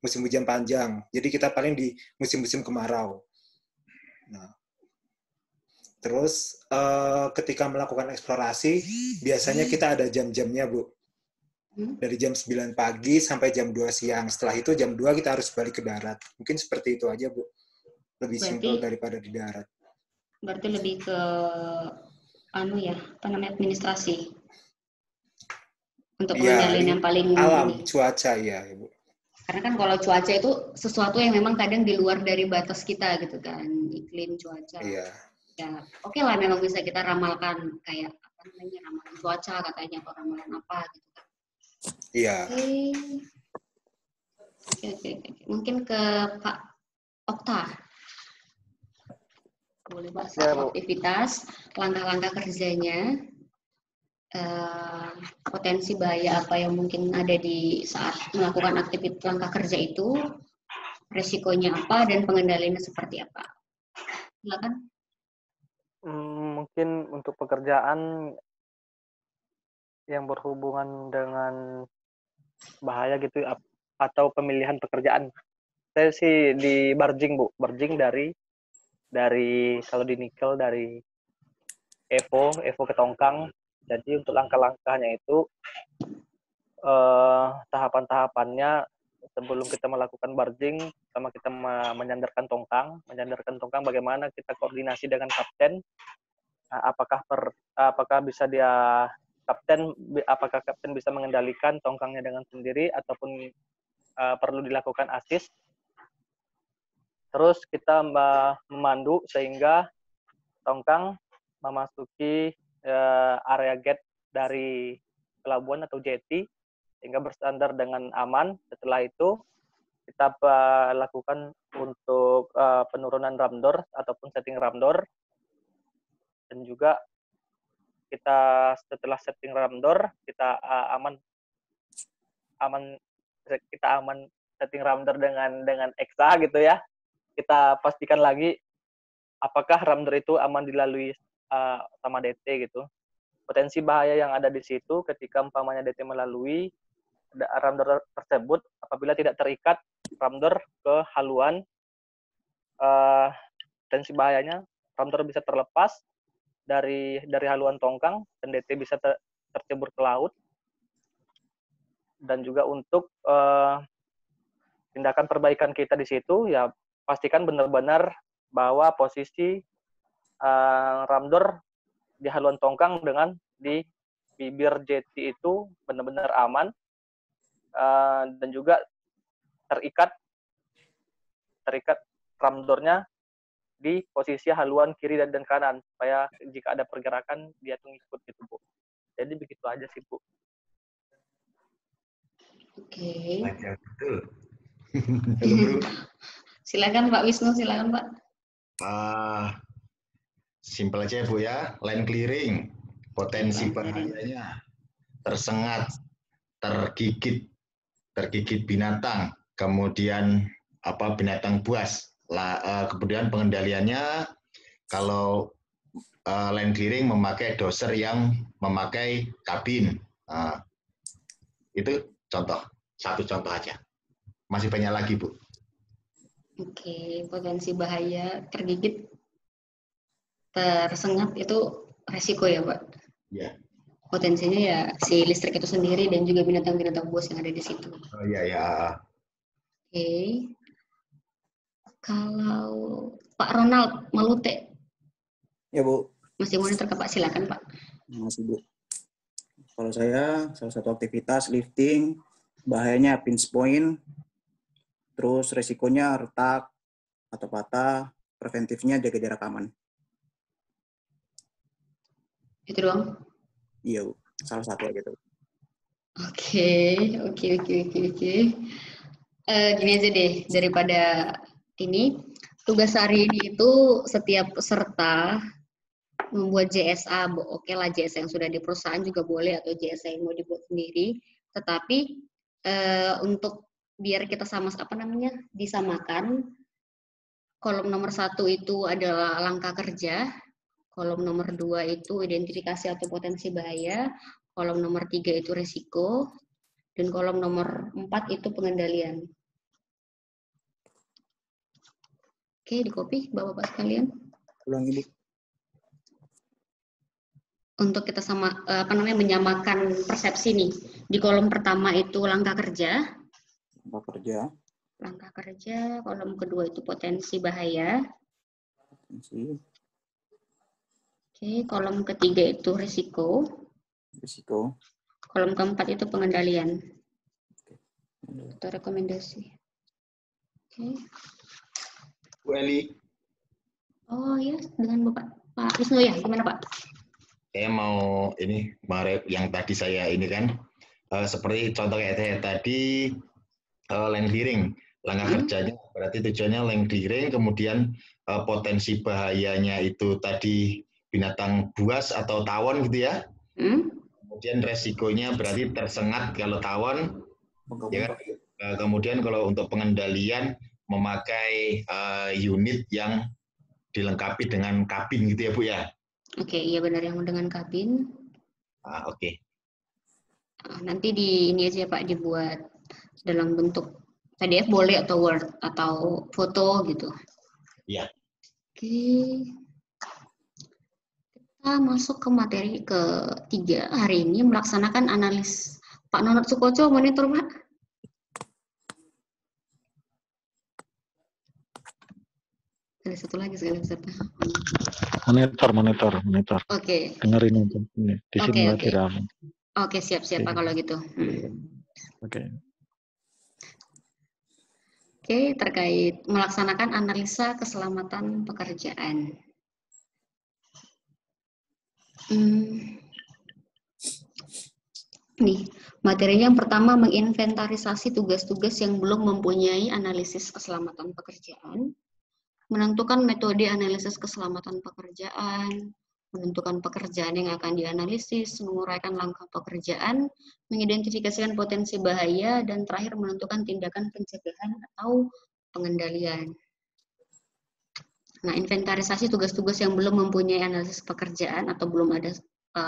Musim hujan panjang. Jadi kita paling di musim-musim kemarau. Nah, terus ketika melakukan eksplorasi, biasanya kita ada jam-jamnya, Bu. Dari jam 9 pagi sampai jam 2 siang. Setelah itu jam 2 kita harus balik ke darat. Mungkin seperti itu aja, Bu. Lebih simpel daripada di darat. Berarti lebih ke administrasi. Untuk pengendalian yang paling alam, cuaca ya, Ibu. Karena kan kalau cuaca itu sesuatu yang memang kadang di luar dari batas kita gitu kan, iklim, cuaca. Iya. Ya, oke lah memang bisa kita ramalkan kayak ramalan cuaca katanya atau ramalan apa gitu kan. Iya. Oke. Mungkin ke Pak Okta. Boleh Pak, soal aktivitas, langkah-langkah kerjanya, potensi bahaya apa yang mungkin ada di saat melakukan aktivitas langkah kerja itu, resikonya apa, dan pengendaliannya seperti apa. Silakan. Mungkin untuk pekerjaan yang berhubungan dengan bahaya gitu atau pemilihan pekerjaan. Saya sih di barging, Bu. Barging dari kalau di nikel dari Evo ke Tongkang. Jadi untuk langkah-langkahnya itu tahapan-tahapannya sebelum kita melakukan barging, sama kita menyandarkan tongkang bagaimana kita koordinasi dengan kapten. Apakah bisa apakah kapten bisa mengendalikan tongkangnya dengan sendiri ataupun perlu dilakukan assist. Terus kita memandu sehingga tongkang memasuki area gate dari pelabuhan atau jetty sehingga bersandar dengan aman. Setelah itu kita lakukan untuk penurunan ramdor ataupun setting ramdor, dan juga kita setelah setting ramdor kita aman setting ramdor dengan EXA gitu ya. Kita pastikan lagi apakah ramdor itu aman dilalui sama DT gitu. Potensi bahaya yang ada di situ ketika umpamanya DT melalui ramdor tersebut, apabila tidak terikat ramdor ke haluan, potensi bahayanya ramdor bisa terlepas dari haluan tongkang dan DT bisa tercebur ke laut. Dan juga untuk tindakan perbaikan kita di situ ya pastikan benar-benar bahwa posisi ramdor di haluan tongkang dengan di bibir jeti itu benar-benar aman dan juga terikat ram door-nya di posisi haluan kiri dan kanan supaya jika ada pergerakan dia tuh ngikut gitu Bu. Jadi begitu aja sih Bu. Oke. Lancar betul. Halo Bro. Silakan Pak Wisnu, silakan Pak. Simpel aja Bu ya, line clearing. Potensi bahayanya tersengat, tergigit binatang, kemudian binatang buas. Kemudian pengendaliannya kalau line clearing memakai doser yang memakai kabin. Itu satu contoh aja. Masih banyak lagi Bu. Oke, potensi bahaya tergigit, tersengat itu resiko ya Pak? Ya. Potensinya ya si listrik itu sendiri dan juga binatang-binatang buas yang ada di situ. Oh iya ya. Oke. Kalau Pak Ronald Malute. Ya Bu. Masih monitor ke Pak, silakan Pak. Masih Bu. Kalau saya salah satu aktivitas lifting, bahayanya pinch point, terus resikonya retak atau patah, preventifnya jaga jarak aman. Itu doang? Iya Bu, salah satu aja tuh. Oke. Gini aja deh, daripada ini, tugas hari ini itu setiap peserta membuat JSA, oke lah JSA yang sudah di perusahaan juga boleh atau JSA yang mau dibuat sendiri, tetapi untuk biar kita disamakan, kolom nomor 1 itu adalah langkah kerja, kolom nomor 2 itu identifikasi atau potensi bahaya, kolom nomor 3 itu risiko, dan kolom nomor 4 itu pengendalian. Oke, di copy Bapak-Bapak sekalian. Ulangi Bu. Untuk kita menyamakan persepsi nih. Di kolom pertama itu langkah kerja. Langkah kerja, kolom kedua itu potensi bahaya. Oke, kolom ketiga itu risiko. Kolom keempat itu pengendalian. Atau rekomendasi. Oke. Bu Eli. Oh ya, dengan Pak Wisnu ya, gimana Pak? Saya mau yang tadi saya ini kan, seperti contoh kayak saya tadi, line clearing. Langkah kerjanya berarti tujuannya line clearing, kemudian potensi bahayanya itu tadi binatang buas atau tawon gitu ya. Kemudian resikonya berarti tersengat kalau tawon. Ya, kemudian kalau untuk pengendalian memakai unit yang dilengkapi dengan kabin gitu ya Bu ya. Oke, iya benar yang dengan kabin. Oke. Nanti ini aja Pak dibuat dalam bentuk PDF boleh atau Word atau foto gitu. Iya. Oke. Kita masuk ke materi ketiga hari ini melaksanakan analis. Pak Nonot Sukoco monitor Pak. Ada satu lagi sekali peserta. Monitor. Oke. Dengerin aja. Di sini lagi ramai. Oke, siap Pak kalau gitu. Oke. Oke, terkait melaksanakan analisa keselamatan pekerjaan. Nih, materinya yang pertama menginventarisasi tugas-tugas yang belum mempunyai analisis keselamatan pekerjaan, menentukan metode analisis keselamatan pekerjaan, menentukan pekerjaan yang akan dianalisis, menguraikan langkah pekerjaan, mengidentifikasikan potensi bahaya, dan terakhir menentukan tindakan pencegahan atau pengendalian. Nah, inventarisasi tugas-tugas yang belum mempunyai analisis pekerjaan atau belum ada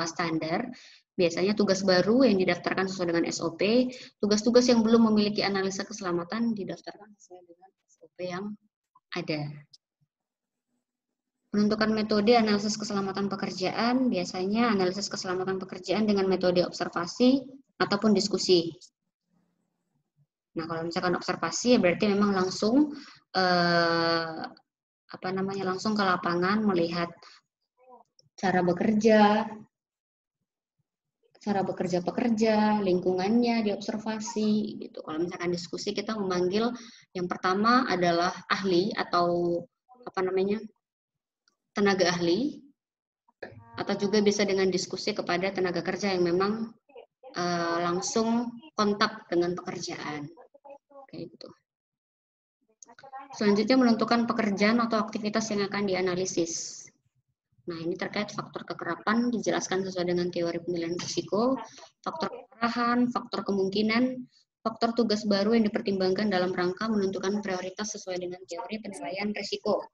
standar, biasanya tugas baru yang didaftarkan sesuai dengan SOP, tugas-tugas yang belum memiliki analisa keselamatan didaftarkan sesuai dengan SOP yang ada. Menentukan metode analisis keselamatan pekerjaan, biasanya analisis keselamatan pekerjaan dengan metode observasi ataupun diskusi. Nah, kalau misalkan observasi ya berarti memang langsung langsung ke lapangan melihat cara bekerja, cara bekerja pekerja, lingkungannya, diobservasi gitu. Kalau misalkan diskusi kita memanggil yang pertama adalah ahli atau tenaga ahli, atau juga bisa dengan diskusi kepada tenaga kerja yang memang langsung kontak dengan pekerjaan. Kayak gitu. Selanjutnya menentukan pekerjaan atau aktivitas yang akan dianalisis. Nah, ini terkait faktor kekerapan, dijelaskan sesuai dengan teori penilaian risiko, faktor keparahan, faktor kemungkinan, faktor tugas baru yang dipertimbangkan dalam rangka menentukan prioritas sesuai dengan teori penilaian risiko.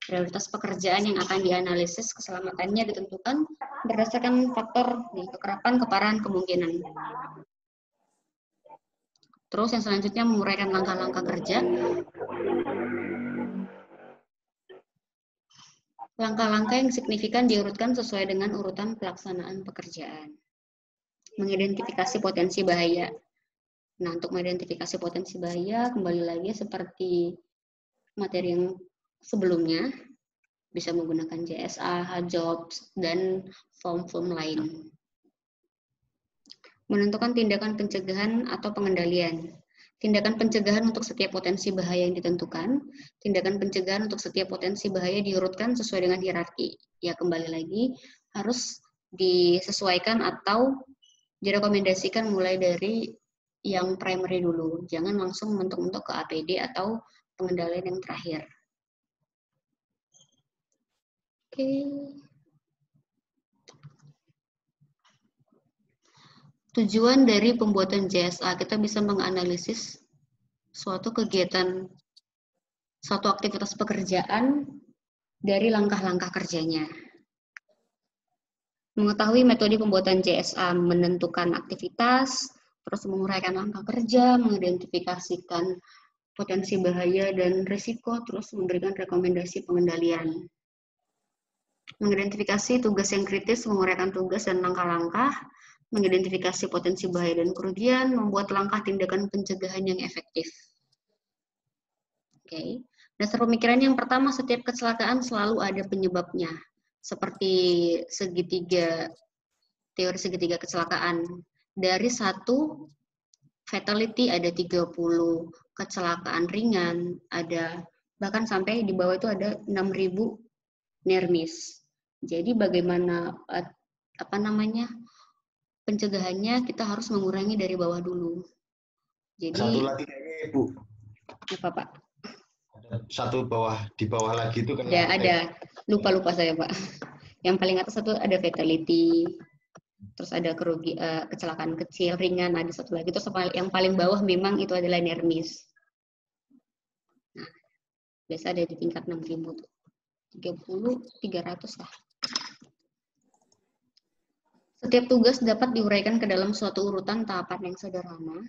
Prioritas pekerjaan yang akan dianalisis, keselamatannya ditentukan berdasarkan faktor kekerapan, keparahan, kemungkinan. Terus yang selanjutnya menguraikan langkah-langkah kerja. Langkah-langkah yang signifikan diurutkan sesuai dengan urutan pelaksanaan pekerjaan. Mengidentifikasi potensi bahaya. Nah, untuk mengidentifikasi potensi bahaya, kembali lagi seperti materi yang sebelumnya, bisa menggunakan JSA, HJOBS, dan form-form lain. Menentukan tindakan pencegahan atau pengendalian. Tindakan pencegahan untuk setiap potensi bahaya yang ditentukan, tindakan pencegahan untuk setiap potensi bahaya diurutkan sesuai dengan hierarki. Ya, kembali lagi, harus disesuaikan atau direkomendasikan mulai dari yang primary dulu. Jangan langsung mentok-mentok ke APD atau pengendalian yang terakhir. Oke. Tujuan dari pembuatan JSA, kita bisa menganalisis suatu kegiatan, suatu aktivitas pekerjaan dari langkah-langkah kerjanya. Mengetahui metode pembuatan JSA, menentukan aktivitas, terus menguraikan langkah kerja, mengidentifikasikan potensi bahaya dan risiko, terus memberikan rekomendasi pengendalian. Mengidentifikasi tugas yang kritis, menguraikan tugas dan langkah-langkah, mengidentifikasi potensi bahaya dan kerugian, membuat langkah tindakan pencegahan yang efektif. Oke. Dasar pemikiran yang pertama, setiap kecelakaan selalu ada penyebabnya. Seperti segitiga, teori segitiga kecelakaan. Dari 1 fatality ada 30, kecelakaan ringan ada, bahkan sampai di bawah itu ada 6.000 near miss. Jadi bagaimana pencegahannya, kita harus mengurangi dari bawah dulu. Jadi Satu lagi kayaknya Ibu. Apa Pak? Satu di bawah lagi itu kan. Ya, ada. Lupa saya Pak. Yang paling atas satu ada fatality. Terus ada kecelakaan kecil, ringan, ada satu lagi. Terus yang paling bawah memang itu adalah near miss. Nah, biasa ada di tingkat 6.000 tuh. 30, 300 lah. Setiap tugas dapat diuraikan ke dalam suatu urutan tahapan yang sederhana.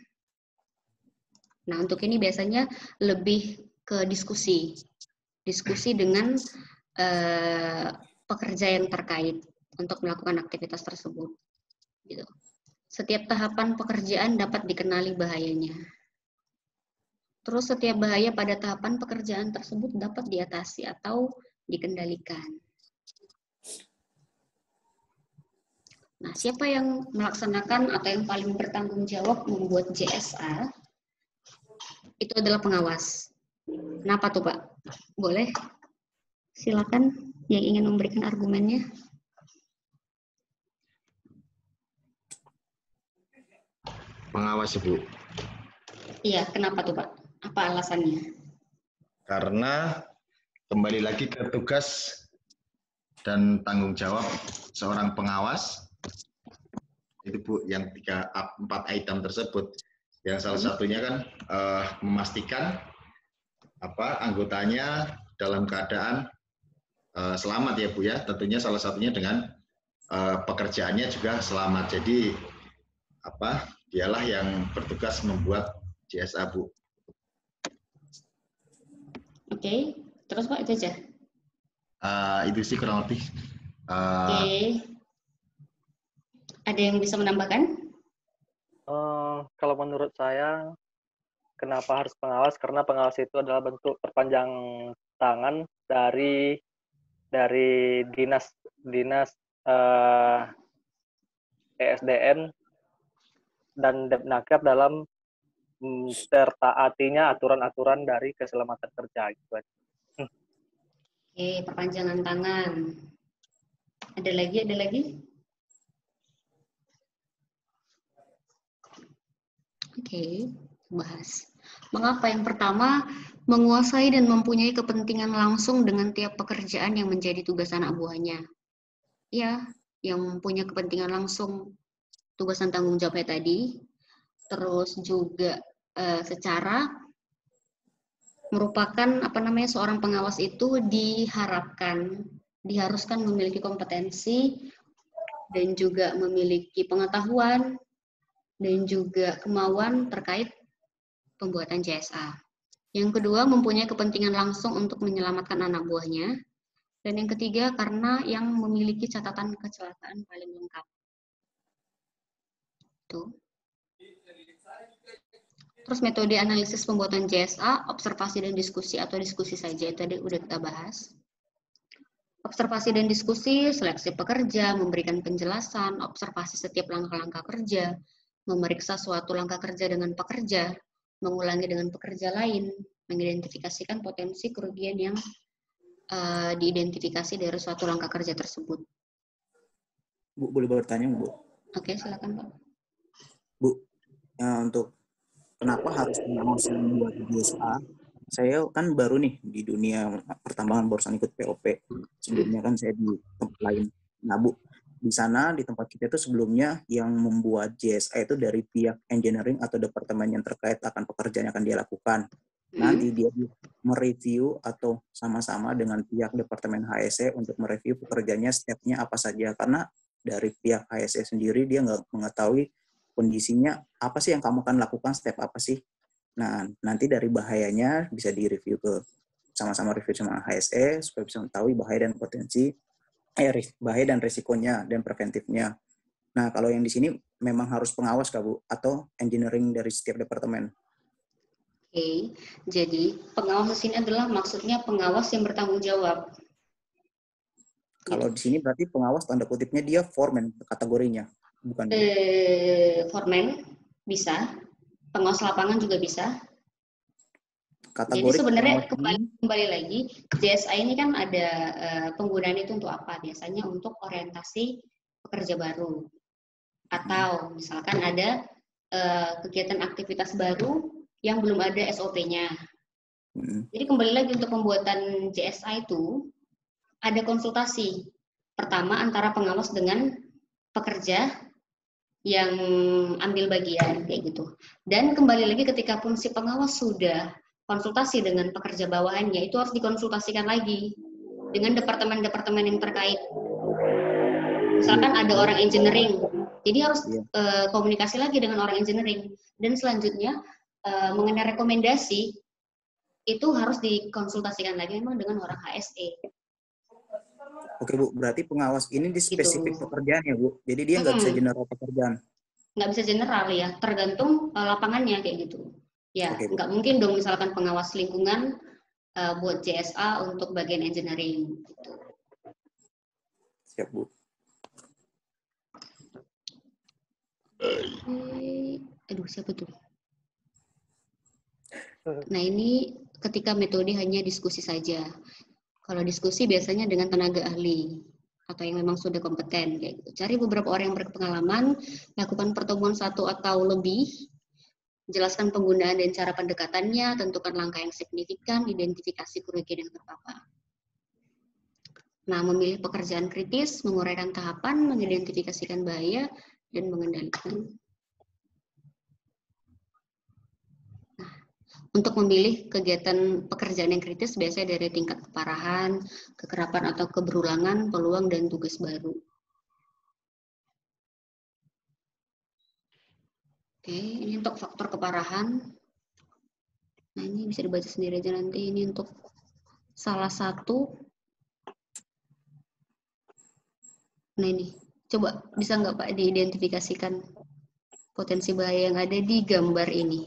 Nah, untuk ini biasanya lebih ke diskusi. Diskusi dengan pekerja yang terkait untuk melakukan aktivitas tersebut. Gitu. Setiap tahapan pekerjaan dapat dikenali bahayanya. Terus setiap bahaya pada tahapan pekerjaan tersebut dapat diatasi atau dikendalikan. Nah, siapa yang melaksanakan atau yang paling bertanggung jawab membuat JSA? Itu adalah pengawas. Kenapa tuh, Pak? Boleh? Silakan yang ingin memberikan argumennya. Pengawas, Ibu. Iya, kenapa tuh, Pak? Apa alasannya? Karena kembali lagi ke tugas dan tanggung jawab seorang pengawas. Itu Bu, yang 4 item tersebut. Yang salah satunya kan memastikan anggotanya dalam keadaan selamat ya Bu ya. Tentunya salah satunya dengan pekerjaannya juga selamat. Jadi dialah yang bertugas membuat JSA Bu. Oke, terus Pak itu aja. Itu sih kurang lebih. Oke. Ada yang bisa menambahkan? Kalau menurut saya, kenapa harus pengawas? Karena pengawas itu adalah bentuk perpanjang tangan dari dinas ESDM dan Depnaker dalam tertaatinya aturan-aturan dari keselamatan kerja. Gitu. Oke, perpanjangan tangan. Ada lagi? Oke, bahas. Mengapa? Yang pertama, menguasai dan mempunyai kepentingan langsung dengan tiap pekerjaan yang menjadi tugas anak buahnya. Ya, yang punya kepentingan langsung tugas dan tanggung jawabnya tadi. Terus juga secara merupakan seorang pengawas itu diharuskan memiliki kompetensi dan juga memiliki pengetahuan dan juga kemauan terkait pembuatan CSA. Yang kedua, mempunyai kepentingan langsung untuk menyelamatkan anak buahnya. Dan yang ketiga, karena yang memiliki catatan kecelakaan paling lengkap. Tuh. Terus metode analisis pembuatan CSA, observasi dan diskusi atau diskusi saja, tadi udah kita bahas. Observasi dan diskusi, seleksi pekerja, memberikan penjelasan, observasi setiap langkah-langkah kerja, memeriksa suatu langkah kerja dengan pekerja, mengulangi dengan pekerja lain, mengidentifikasikan potensi kerugian yang diidentifikasi dari suatu langkah kerja tersebut. Bu, boleh bertanya, Bu? Oke, silakan, Pak. Bu, untuk kenapa harus pengawas yang membuat GSA? Saya kan baru nih di dunia pertambangan, barusan ikut POP. Sebelumnya kan saya di tempat lain. Nah, Bu, di sana di tempat kita itu sebelumnya yang membuat GSA itu dari pihak engineering atau departemen yang terkait akan pekerjaan yang akan dia lakukan. Nanti dia mereview atau sama-sama dengan pihak departemen HSE untuk mereview pekerjaannya, stepnya apa saja. Karena dari pihak HSE sendiri dia nggak mengetahui kondisinya apa sih yang kamu akan lakukan, step apa sih. Nah, nanti dari bahayanya bisa direview sama-sama review sama HSE supaya bisa mengetahui bahaya dan potensi, bahaya dan resikonya dan preventifnya. Nah, kalau yang di sini memang harus pengawas, Kak, Bu, atau engineering dari setiap departemen? Oke, jadi pengawas di sini adalah maksudnya pengawas yang bertanggung jawab. Kalau di sini berarti pengawas tanda kutipnya dia foreman kategorinya, bukan? Foreman bisa, pengawas lapangan juga bisa. Kategori jadi sebenarnya kembali lagi, JSI ini kan ada penggunaan itu untuk apa? Biasanya untuk orientasi pekerja baru. Atau misalkan ada kegiatan aktivitas baru yang belum ada SOP-nya. Jadi kembali lagi untuk pembuatan JSI itu ada konsultasi. Pertama antara pengawas dengan pekerja yang ambil bagian kayak gitu. Dan kembali lagi ketika pun si pengawas sudah konsultasi dengan pekerja bawahannya, itu harus dikonsultasikan lagi dengan departemen-departemen yang terkait. Misalkan ada orang engineering, jadi harus komunikasi lagi dengan orang engineering. Dan selanjutnya mengenai rekomendasi itu harus dikonsultasikan lagi memang dengan orang HSE. Oke, Bu, berarti pengawas ini di spesifik pekerjaan ya, Bu? Jadi dia nggak bisa general pekerjaan? Nggak bisa general ya, tergantung lapangannya kayak gitu. Ya, nggak mungkin dong misalkan pengawas lingkungan buat CSA untuk bagian engineering. Gitu. Siap, Bu. Aduh, siapa tuh? Nah, ini ketika metode hanya diskusi saja. Kalau diskusi biasanya dengan tenaga ahli atau yang memang sudah kompeten. Kayak gitu. Cari beberapa orang yang berpengalaman, lakukan pertemuan 1 atau lebih, jelaskan penggunaan dan cara pendekatannya, tentukan langkah yang signifikan, identifikasi kerugian yang terpapar. Nah, memilih pekerjaan kritis, menguraikan tahapan, mengidentifikasikan bahaya, dan mengendalikan. Nah, untuk memilih kegiatan pekerjaan yang kritis, biasanya dari tingkat keparahan, kekerapan atau keberulangan, peluang, dan tugas baru. Oke, ini untuk faktor keparahan. Nah, ini bisa dibaca sendiri aja nanti. Ini untuk salah satu. Nah, ini. Coba bisa nggak Pak diidentifikasikan potensi bahaya yang ada di gambar ini?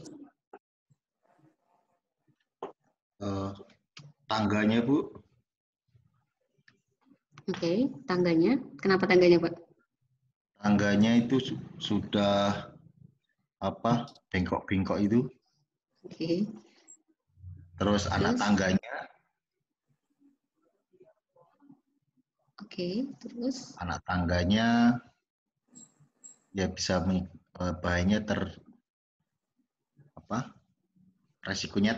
Tangganya, Bu. Oke, tangganya. Kenapa tangganya, Pak? Tangganya itu sudah bengkok-bengkok itu. Oke. Terus anak tangganya. Oke, terus? Anak tangganya ya bisa bahayanya resikonya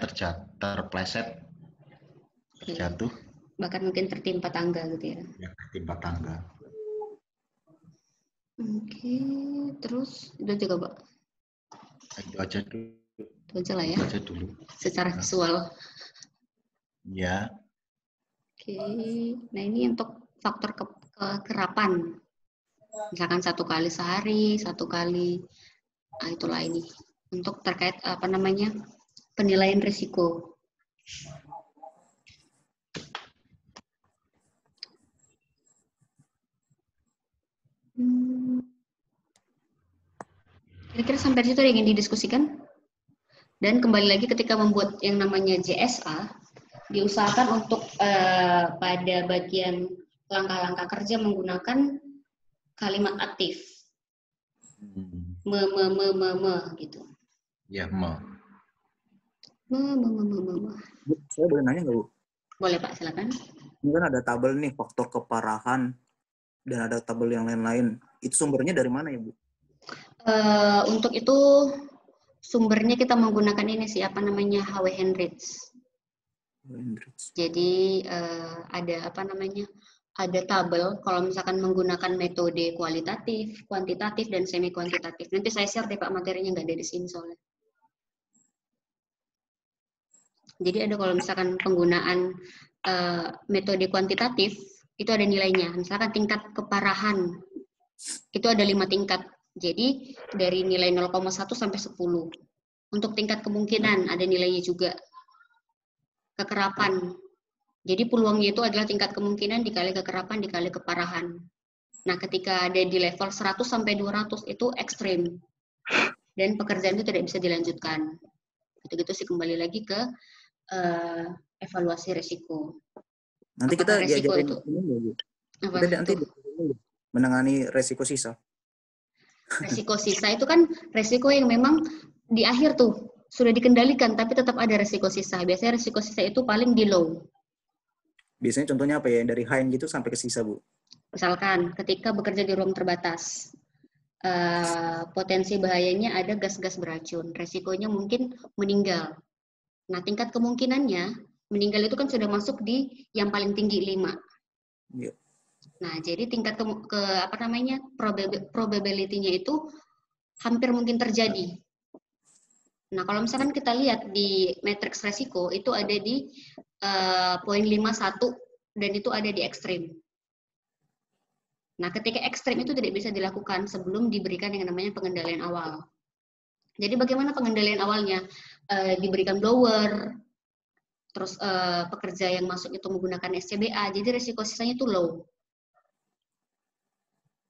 terpleset, terjatuh. Bahkan mungkin tertimpa tangga gitu ya? Ya, tertimpa tangga. Oke, terus itu juga, Pak? Itu aja dulu. Itu aja lah ya? Itu aja dulu. Secara visual. Ya. Oke, nah ini untuk faktor kekerapan. Misalkan 1 kali sehari, 1 kali, nah itulah ini. Untuk terkait penilaian risiko. Kira-kira sampai situ yang ingin didiskusikan. Dan kembali lagi ketika membuat yang namanya JSA, diusahakan untuk pada bagian langkah-langkah kerja menggunakan kalimat aktif. Gitu. Ya, Saya boleh nanya nggak, Bu? Boleh, Pak, silakan. Ini kan ada tabel nih, faktor keparahan, dan ada tabel yang lain-lain. Itu sumbernya dari mana ya, Bu? Untuk itu sumbernya kita menggunakan ini sih, HW Hendricks. Jadi ada tabel kalau misalkan menggunakan metode kualitatif, kuantitatif, dan semi kuantitatif. Nanti saya share deh Pak materinya, nggak ada di sini soalnya. Jadi ada kalau misalkan penggunaan metode kuantitatif itu ada nilainya. Misalkan tingkat keparahan itu ada 5 tingkat. Jadi dari nilai 0,1 sampai 10. Untuk tingkat kemungkinan ada nilainya juga. Kekerapan. Jadi peluangnya itu adalah tingkat kemungkinan dikali kekerapan dikali keparahan. Nah, ketika ada di level 100 sampai 200 itu ekstrim. Dan pekerjaan itu tidak bisa dilanjutkan. Gitu-gitu sih, kembali lagi ke evaluasi risiko. Nanti kita risiko diajarin itu kita nanti menangani resiko sisa. Resiko sisa itu kan resiko yang memang di akhir tuh sudah dikendalikan, tapi tetap ada resiko sisa. Biasanya resiko sisa itu paling di low. Biasanya contohnya apa ya? Dari high gitu sampai ke sisa, Bu. Misalkan ketika bekerja di ruang terbatas, potensi bahayanya ada gas-gas beracun. Resikonya mungkin meninggal. Nah, tingkat kemungkinannya meninggal itu kan sudah masuk di yang paling tinggi 5. Iya. Nah, jadi tingkat probability-nya itu hampir mungkin terjadi. Nah, kalau misalkan kita lihat di matriks resiko itu ada di poin 51 dan itu ada di ekstrim. Nah, ketika ekstrim itu tidak bisa dilakukan sebelum diberikan yang namanya pengendalian awal. Jadi bagaimana pengendalian awalnya? Diberikan blower, terus pekerja yang masuk itu menggunakan SCBA, jadi resiko sisanya itu low.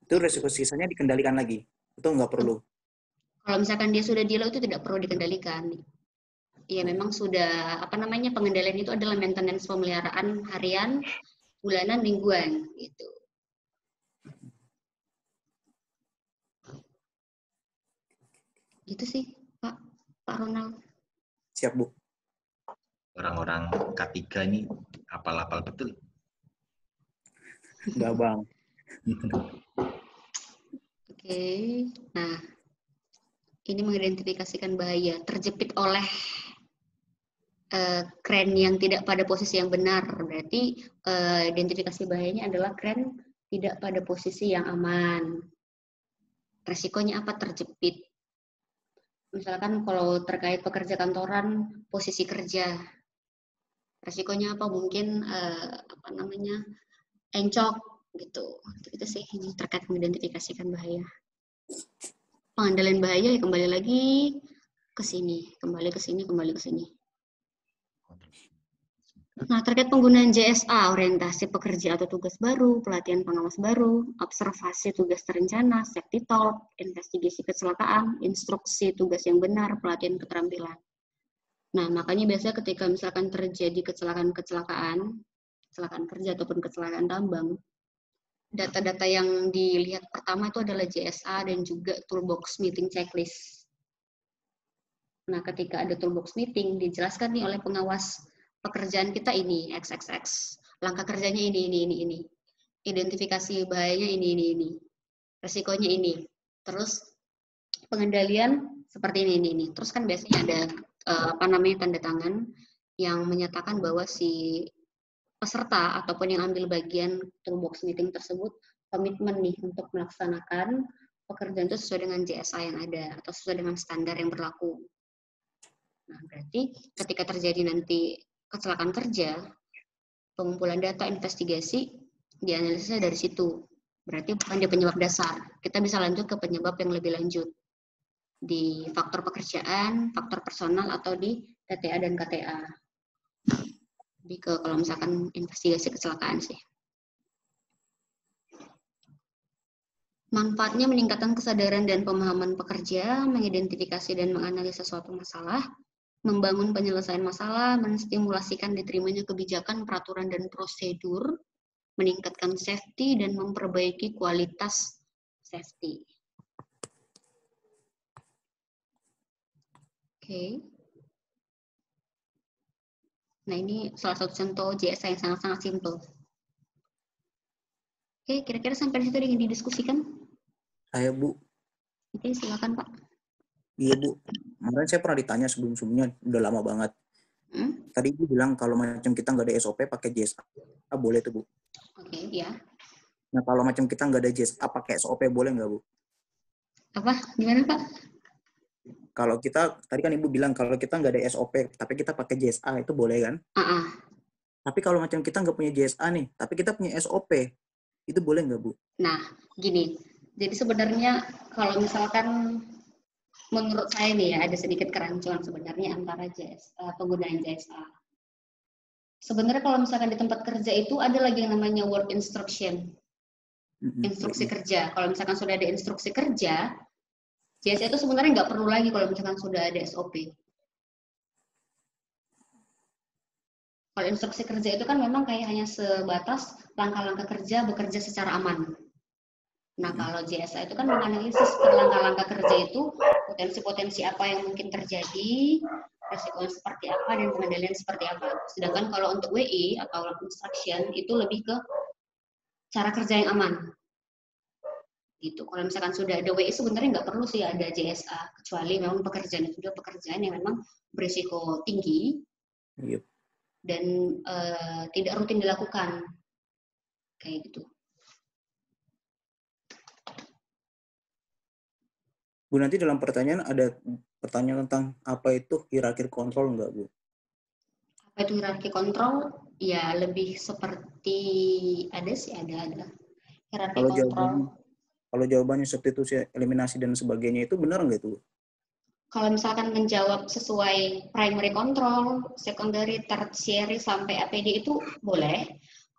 Itu resiko sisanya dikendalikan lagi? Itu nggak perlu? Kalau misalkan dia sudah di low itu tidak perlu dikendalikan. Ya memang sudah, pengendalian itu adalah maintenance pemeliharaan harian, bulanan, mingguan, gitu. Gitu sih, Pak Ronald. Siap, Bu. Orang-orang K3 ini apal-apal betul. Enggak, Bang. Oke, nah ini mengidentifikasikan bahaya terjepit oleh kren yang tidak pada posisi yang benar. Berarti identifikasi bahayanya adalah kren tidak pada posisi yang aman. Resikonya apa? Terjepit. Misalkan kalau terkait pekerja kantoran, posisi kerja. Resikonya apa? Mungkin encok gitu. Itu sih ini terkait mengidentifikasikan bahaya. Pengendalian bahaya ya kembali lagi ke sini, kembali ke sini. Nah, terkait penggunaan JSA, orientasi pekerja atau tugas baru, pelatihan pengawas baru, observasi tugas terencana, safety talk, investigasi kecelakaan, instruksi tugas yang benar, pelatihan keterampilan. Nah, makanya biasanya ketika misalkan terjadi kecelakaan kerja ataupun kecelakaan tambang, data-data yang dilihat pertama itu adalah JSA dan juga toolbox meeting checklist. Nah, ketika ada toolbox meeting, dijelaskan nih oleh pengawas pekerjaan kita ini, XXX. Langkah kerjanya ini. Identifikasi bahayanya ini. Resikonya ini. Terus pengendalian seperti ini. Terus kan biasanya ada tanda tangan yang menyatakan bahwa si peserta ataupun yang ambil bagian toolbox meeting tersebut komitmen nih untuk melaksanakan pekerjaan itu sesuai dengan JSA yang ada atau sesuai dengan standar yang berlaku. Nah, berarti ketika terjadi nanti kecelakaan kerja, pengumpulan data investigasi dianalisisnya dari situ. Berarti bukan di penyebab dasar. Kita bisa lanjut ke penyebab yang lebih lanjut. Di faktor pekerjaan, faktor personal, atau di TTA dan KTA. Lebih ke kalau misalkan investigasi kecelakaan sih. Manfaatnya meningkatkan kesadaran dan pemahaman pekerja, mengidentifikasi dan menganalisa suatu masalah, membangun penyelesaian masalah, menstimulasikan diterimanya kebijakan, peraturan, dan prosedur, meningkatkan safety, dan memperbaiki kualitas safety. Oke. Nah, ini salah satu contoh JSA yang sangat-sangat simple. Oke, kira-kira sampai di situ ingin didiskusikan? Saya, Bu. Oke, silakan, Pak. Iya, Bu. Kemarin saya pernah ditanya sebelum-sebelumnya, udah lama banget. Tadi Ibu bilang kalau macam kita nggak ada SOP pakai JSA, boleh tuh, Bu. Oke, ya. Nah, kalau macam kita nggak ada JSA pakai SOP, boleh nggak, Bu? Apa? Gimana, Pak? Kalau kita, tadi kan Ibu bilang kalau kita nggak ada SOP, tapi kita pakai JSA, itu boleh kan? Tapi kalau macam kita nggak punya JSA nih, tapi kita punya SOP, itu boleh nggak, Bu? Nah, gini. Jadi sebenarnya kalau misalkan menurut saya nih ya, ada sedikit kerancuan sebenarnya antara penggunaan JSA. Sebenarnya kalau misalkan di tempat kerja itu ada lagi yang namanya work instruction. Instruksi kerja. Kalau misalkan sudah ada instruksi kerja, JSA itu sebenarnya nggak perlu lagi kalau misalkan sudah ada SOP. Kalau instruksi kerja itu kan memang kayak hanya sebatas langkah-langkah kerja bekerja secara aman. Nah, kalau JSA itu kan menganalisis langkah-langkah kerja itu potensi-potensi apa yang mungkin terjadi, resikonya seperti apa, dan pengendalian seperti apa. Sedangkan kalau untuk WI atau work instruction itu lebih ke cara kerja yang aman. Gitu. Kalau misalkan sudah ada WI sebenarnya nggak perlu sih ada JSA, kecuali memang pekerjaan itu juga pekerjaan yang memang berisiko tinggi dan tidak rutin dilakukan. Kayak gitu. Bu, nanti dalam pertanyaan ada pertanyaan tentang apa itu hierarki kontrol nggak, Bu? Apa itu hierarki kontrol? Ya, lebih seperti ada. Hierarki kontrol. Kalau jawabannya substitusi, eliminasi, dan sebagainya itu benar nggak itu? Kalau misalkan menjawab sesuai primary control, secondary, tertiary, sampai APD itu boleh.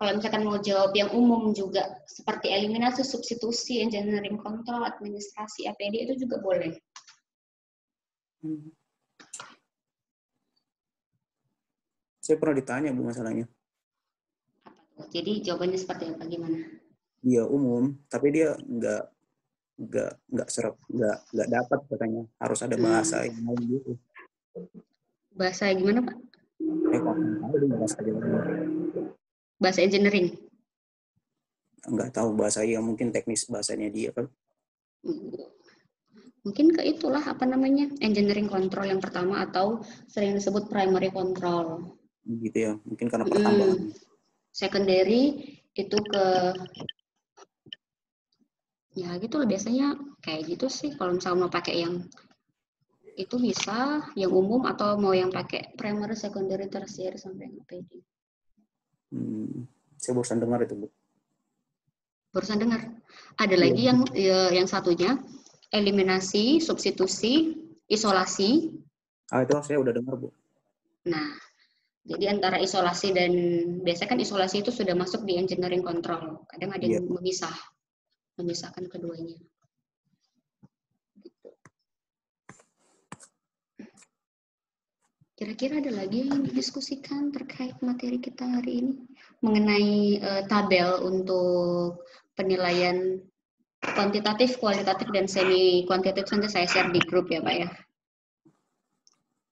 Kalau misalkan mau jawab yang umum juga, seperti eliminasi, substitusi, engineering control, administrasi, APD itu juga boleh. Saya pernah ditanya, Bu, masalahnya. Jadi jawabannya seperti apa, gimana? Iya, umum, tapi dia nggak dapat katanya. Harus ada bahasa yang lain gitu. Bahasa gimana, Pak? Bahasa engineering? Nggak tahu bahasa yang mungkin teknis bahasanya dia kan. Mungkin ke itulah apa namanya engineering control yang pertama atau sering disebut primary control. Gitu ya, mungkin karena pertambangan. Secondary itu ke ya gitu lah biasanya kayak gitu sih. Kalau misalnya mau pakai yang itu bisa yang umum atau mau yang pakai primary, secondary, tertiary sampai APD. Saya barusan dengar itu, Bu. Barusan dengar. Ada lagi yang satunya eliminasi, substitusi, isolasi. Itu saya udah dengar, Bu. Nah, jadi antara isolasi dan biasanya kan isolasi itu sudah masuk di engineering control. Kadang ada yang memisahkan keduanya. Kira-kira ada lagi yang didiskusikan terkait materi kita hari ini mengenai tabel untuk penilaian kuantitatif, kualitatif, dan semi kuantitatif nanti saya share di grup ya Pak ya.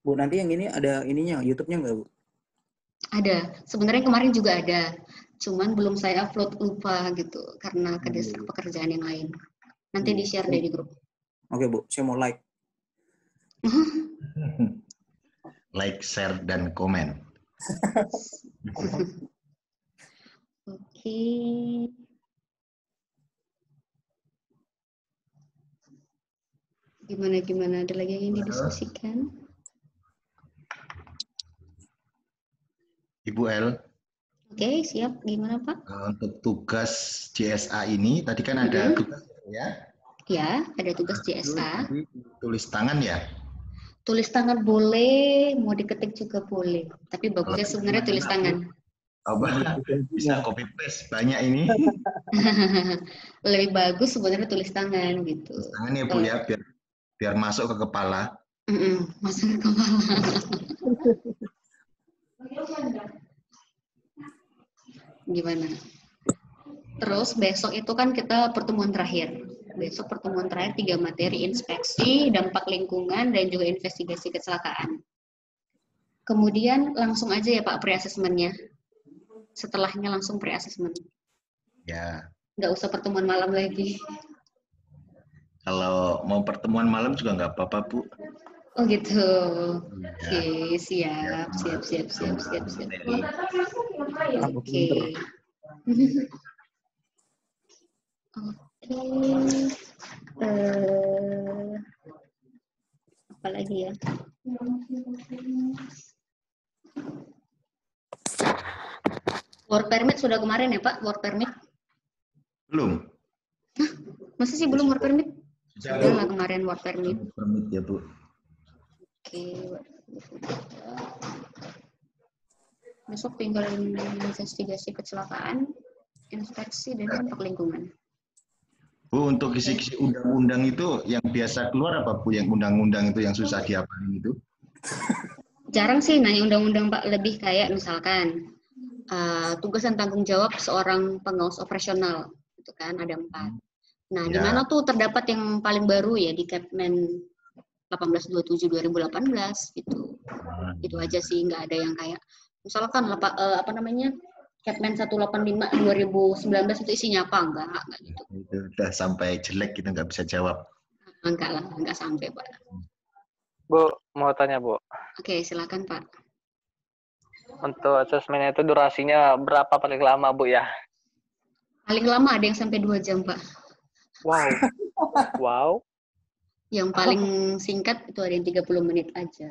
Bu, nanti yang ini ada ininya, YouTube-nya nggak, Bu? Ada, sebenarnya kemarin juga ada, cuman belum saya upload, lupa gitu karena kedesak pekerjaan yang lain. Nanti di share deh di grup. Oke Bu, saya mau like. Like, share, dan komen. Oke. Gimana? Ada lagi yang ingin didiskusikan? Ibu El, Oke, siap. Gimana Pak? untuk tugas JSA ini, tadi kan ada tugas ya? Ya, ada tugas JSA. Jadi tulis tangan ya? Tulis tangan boleh, mau diketik juga boleh. Tapi bagusnya sebenarnya tulis tangan. Bisa copy paste banyak ini. Lebih bagus sebenarnya tulis tangan gitu. Tulis tangan ya Bu ya, biar masuk ke kepala. Masuk ke kepala. Gimana? Terus besok itu kan kita pertemuan terakhir. Besok pertemuan terakhir 3 materi, inspeksi, dampak lingkungan, dan juga investigasi kecelakaan. Kemudian langsung aja ya Pak pre-assessment-nya. Setelahnya langsung pre-assessment. Ya. Nggak usah pertemuan malam lagi. Kalau mau pertemuan malam juga nggak apa-apa Bu. Oh gitu. Ya. Oke, siap. Oke. Apa lagi ya? Work permit sudah kemarin ya Pak? Work permit? Belum. Hah? Masa sih belum work permit? Sudah lah kemarin work permit. Permit ya Bu. Oke. Besok tinggal investigasi kecelakaan, inspeksi, dan dampak lingkungan. Bu, untuk kisi-kisi undang-undang itu yang biasa keluar apa Bu? Yang undang-undang itu yang susah dihafalin itu? Jarang sih nanya undang-undang Pak, lebih kayak misalkan tugas dan tanggung jawab seorang pengawas operasional, itu kan ada 4. Nah, di mana tuh terdapat yang paling baru ya di Kepmen 1827 2018 gitu. Itu aja sih, nggak ada yang kayak misalkan Kepmen 185 2019 itu isinya apa? Enggak gitu. Itu udah sampai jelek gitu nggak bisa jawab. Enggak lah, enggak sampai Pak. Bu, mau tanya Bu. Oke, silakan Pak. Untuk asesmennya itu durasinya berapa paling lama Bu ya? Paling lama ada yang sampai 2 jam Pak. Wow. Wow. Yang paling singkat itu ada yang 30 menit aja.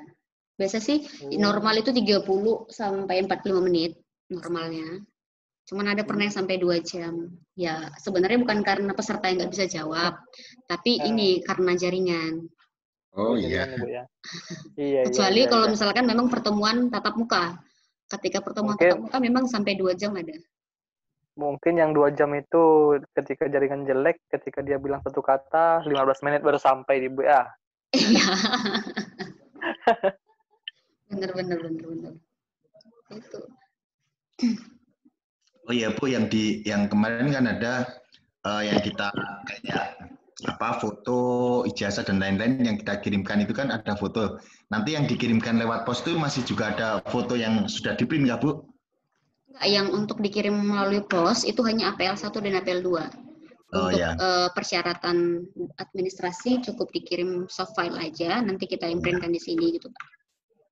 Biasa sih normal itu 30 sampai 45 menit normalnya. Cuman ada pernah yang sampai 2 jam. Ya sebenarnya bukan karena peserta yang nggak bisa jawab, tapi ini karena jaringan. Oh iya. Iya. Kecuali kalau misalkan memang pertemuan tatap muka. Ketika pertemuan tatap muka memang sampai 2 jam ada. Mungkin yang 2 jam itu ketika jaringan jelek, ketika dia bilang satu kata, 15 menit baru sampai di Bu ya. Iya. Bener. Itu. Oh iya Bu, yang kemarin kan ada yang kita kayak foto ijazah dan lain-lain yang kita kirimkan itu kan ada foto. Nanti yang dikirimkan lewat pos itu masih juga ada foto yang sudah di-print nggak Bu? Yang untuk dikirim melalui pos itu hanya APL 1 dan APL 2. Untuk persyaratan administrasi cukup dikirim soft file aja, nanti kita imprintkan di sini gitu Pak.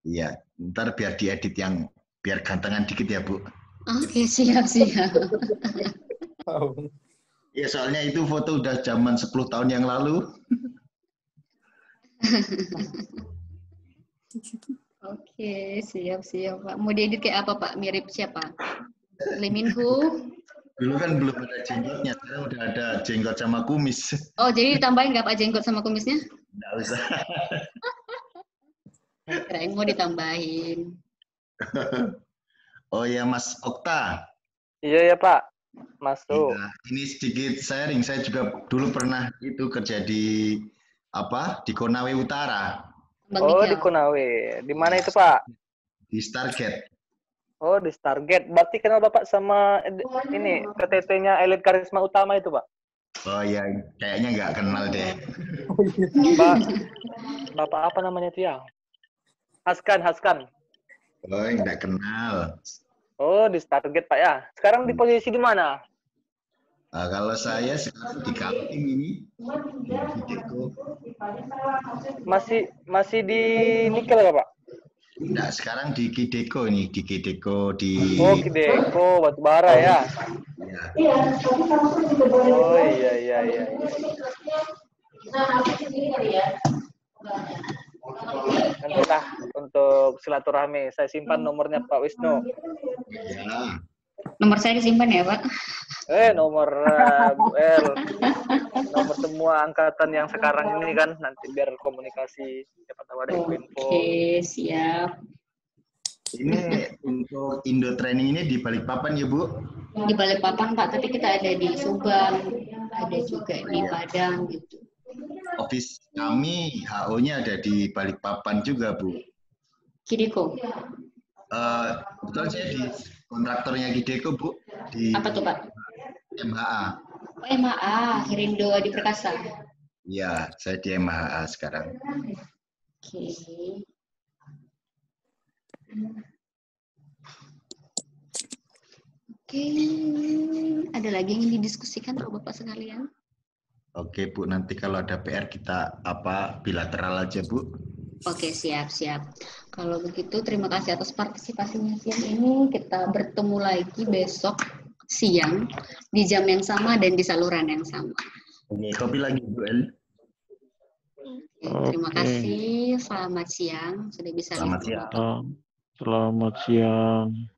Iya, ntar biar diedit yang biar gantengan dikit ya Bu. Oke, siap. Ya soalnya itu foto udah zaman 10 tahun yang lalu. Oke, siap Pak. Mau diedit kayak apa Pak? Mirip siapa? Liminhu? Dulu kan belum ada jenggotnya, sekarang udah ada jenggot sama kumis. Oh, jadi ditambahin nggak Pak jenggot sama kumisnya? Nggak usah. Kirain mau ditambahin. Oh ya Mas Okta. Iya ya Pak, masuk. Ya, ini sedikit sharing, saya juga dulu pernah itu kerja di di Konawe Utara. Oh di Konawe, di mana itu Pak? Di Stargate. Oh, di Stargate. Berarti kenal Bapak sama ini KTT-nya Elit Karisma Utama itu, Pak? Oh ya, kayaknya nggak kenal deh. Bapak apa namanya itu ya? Haskan. Oh, nggak kenal. Oh, di Stargate, Pak ya. Sekarang di posisi di mana? Nah, kalau saya sekarang di Kaltim ini, di Deko. Masih di nikel ya, Pak? Nah, sekarang di Kideko ini, di Kideko di. Oh, Kideko, batubara ya. Ya. Oh iya. Nantilah untuk silaturahmi. Saya simpan nomornya Pak Wisnu. Ya. Nomor saya disimpan ya, Pak? Nomor nomor semua angkatan yang sekarang ini kan, nanti biar komunikasi, dapat tahu ada info. Oke, siap. Ini untuk Indo Training ini di Balikpapan ya, Bu? Di Balikpapan, Pak, tapi kita ada di Subang, ada juga di Padang gitu. Office kami HO-nya ada di Balikpapan juga, Bu. Kideko. Betul, saya di kontraktornya Kideko, Bu. Di Apa tuh, Pak? MHA. Oh, MHA, Herindo Adi Perkasa. Iya, saya di MHA sekarang. Oke. Oke, ada lagi yang ingin didiskusikan Bapak sekalian? Oke, Bu, nanti kalau ada PR kita bilateral aja, Bu. Oke, siap. Kalau begitu, terima kasih atas partisipasinya siang ini. Kita bertemu lagi besok siang di jam yang sama dan di saluran yang sama. Oke, kopi lagi, Bu El. Terima kasih. Selamat siang. Sudah bisa Selamat libur, siang. Bapak. Selamat siang.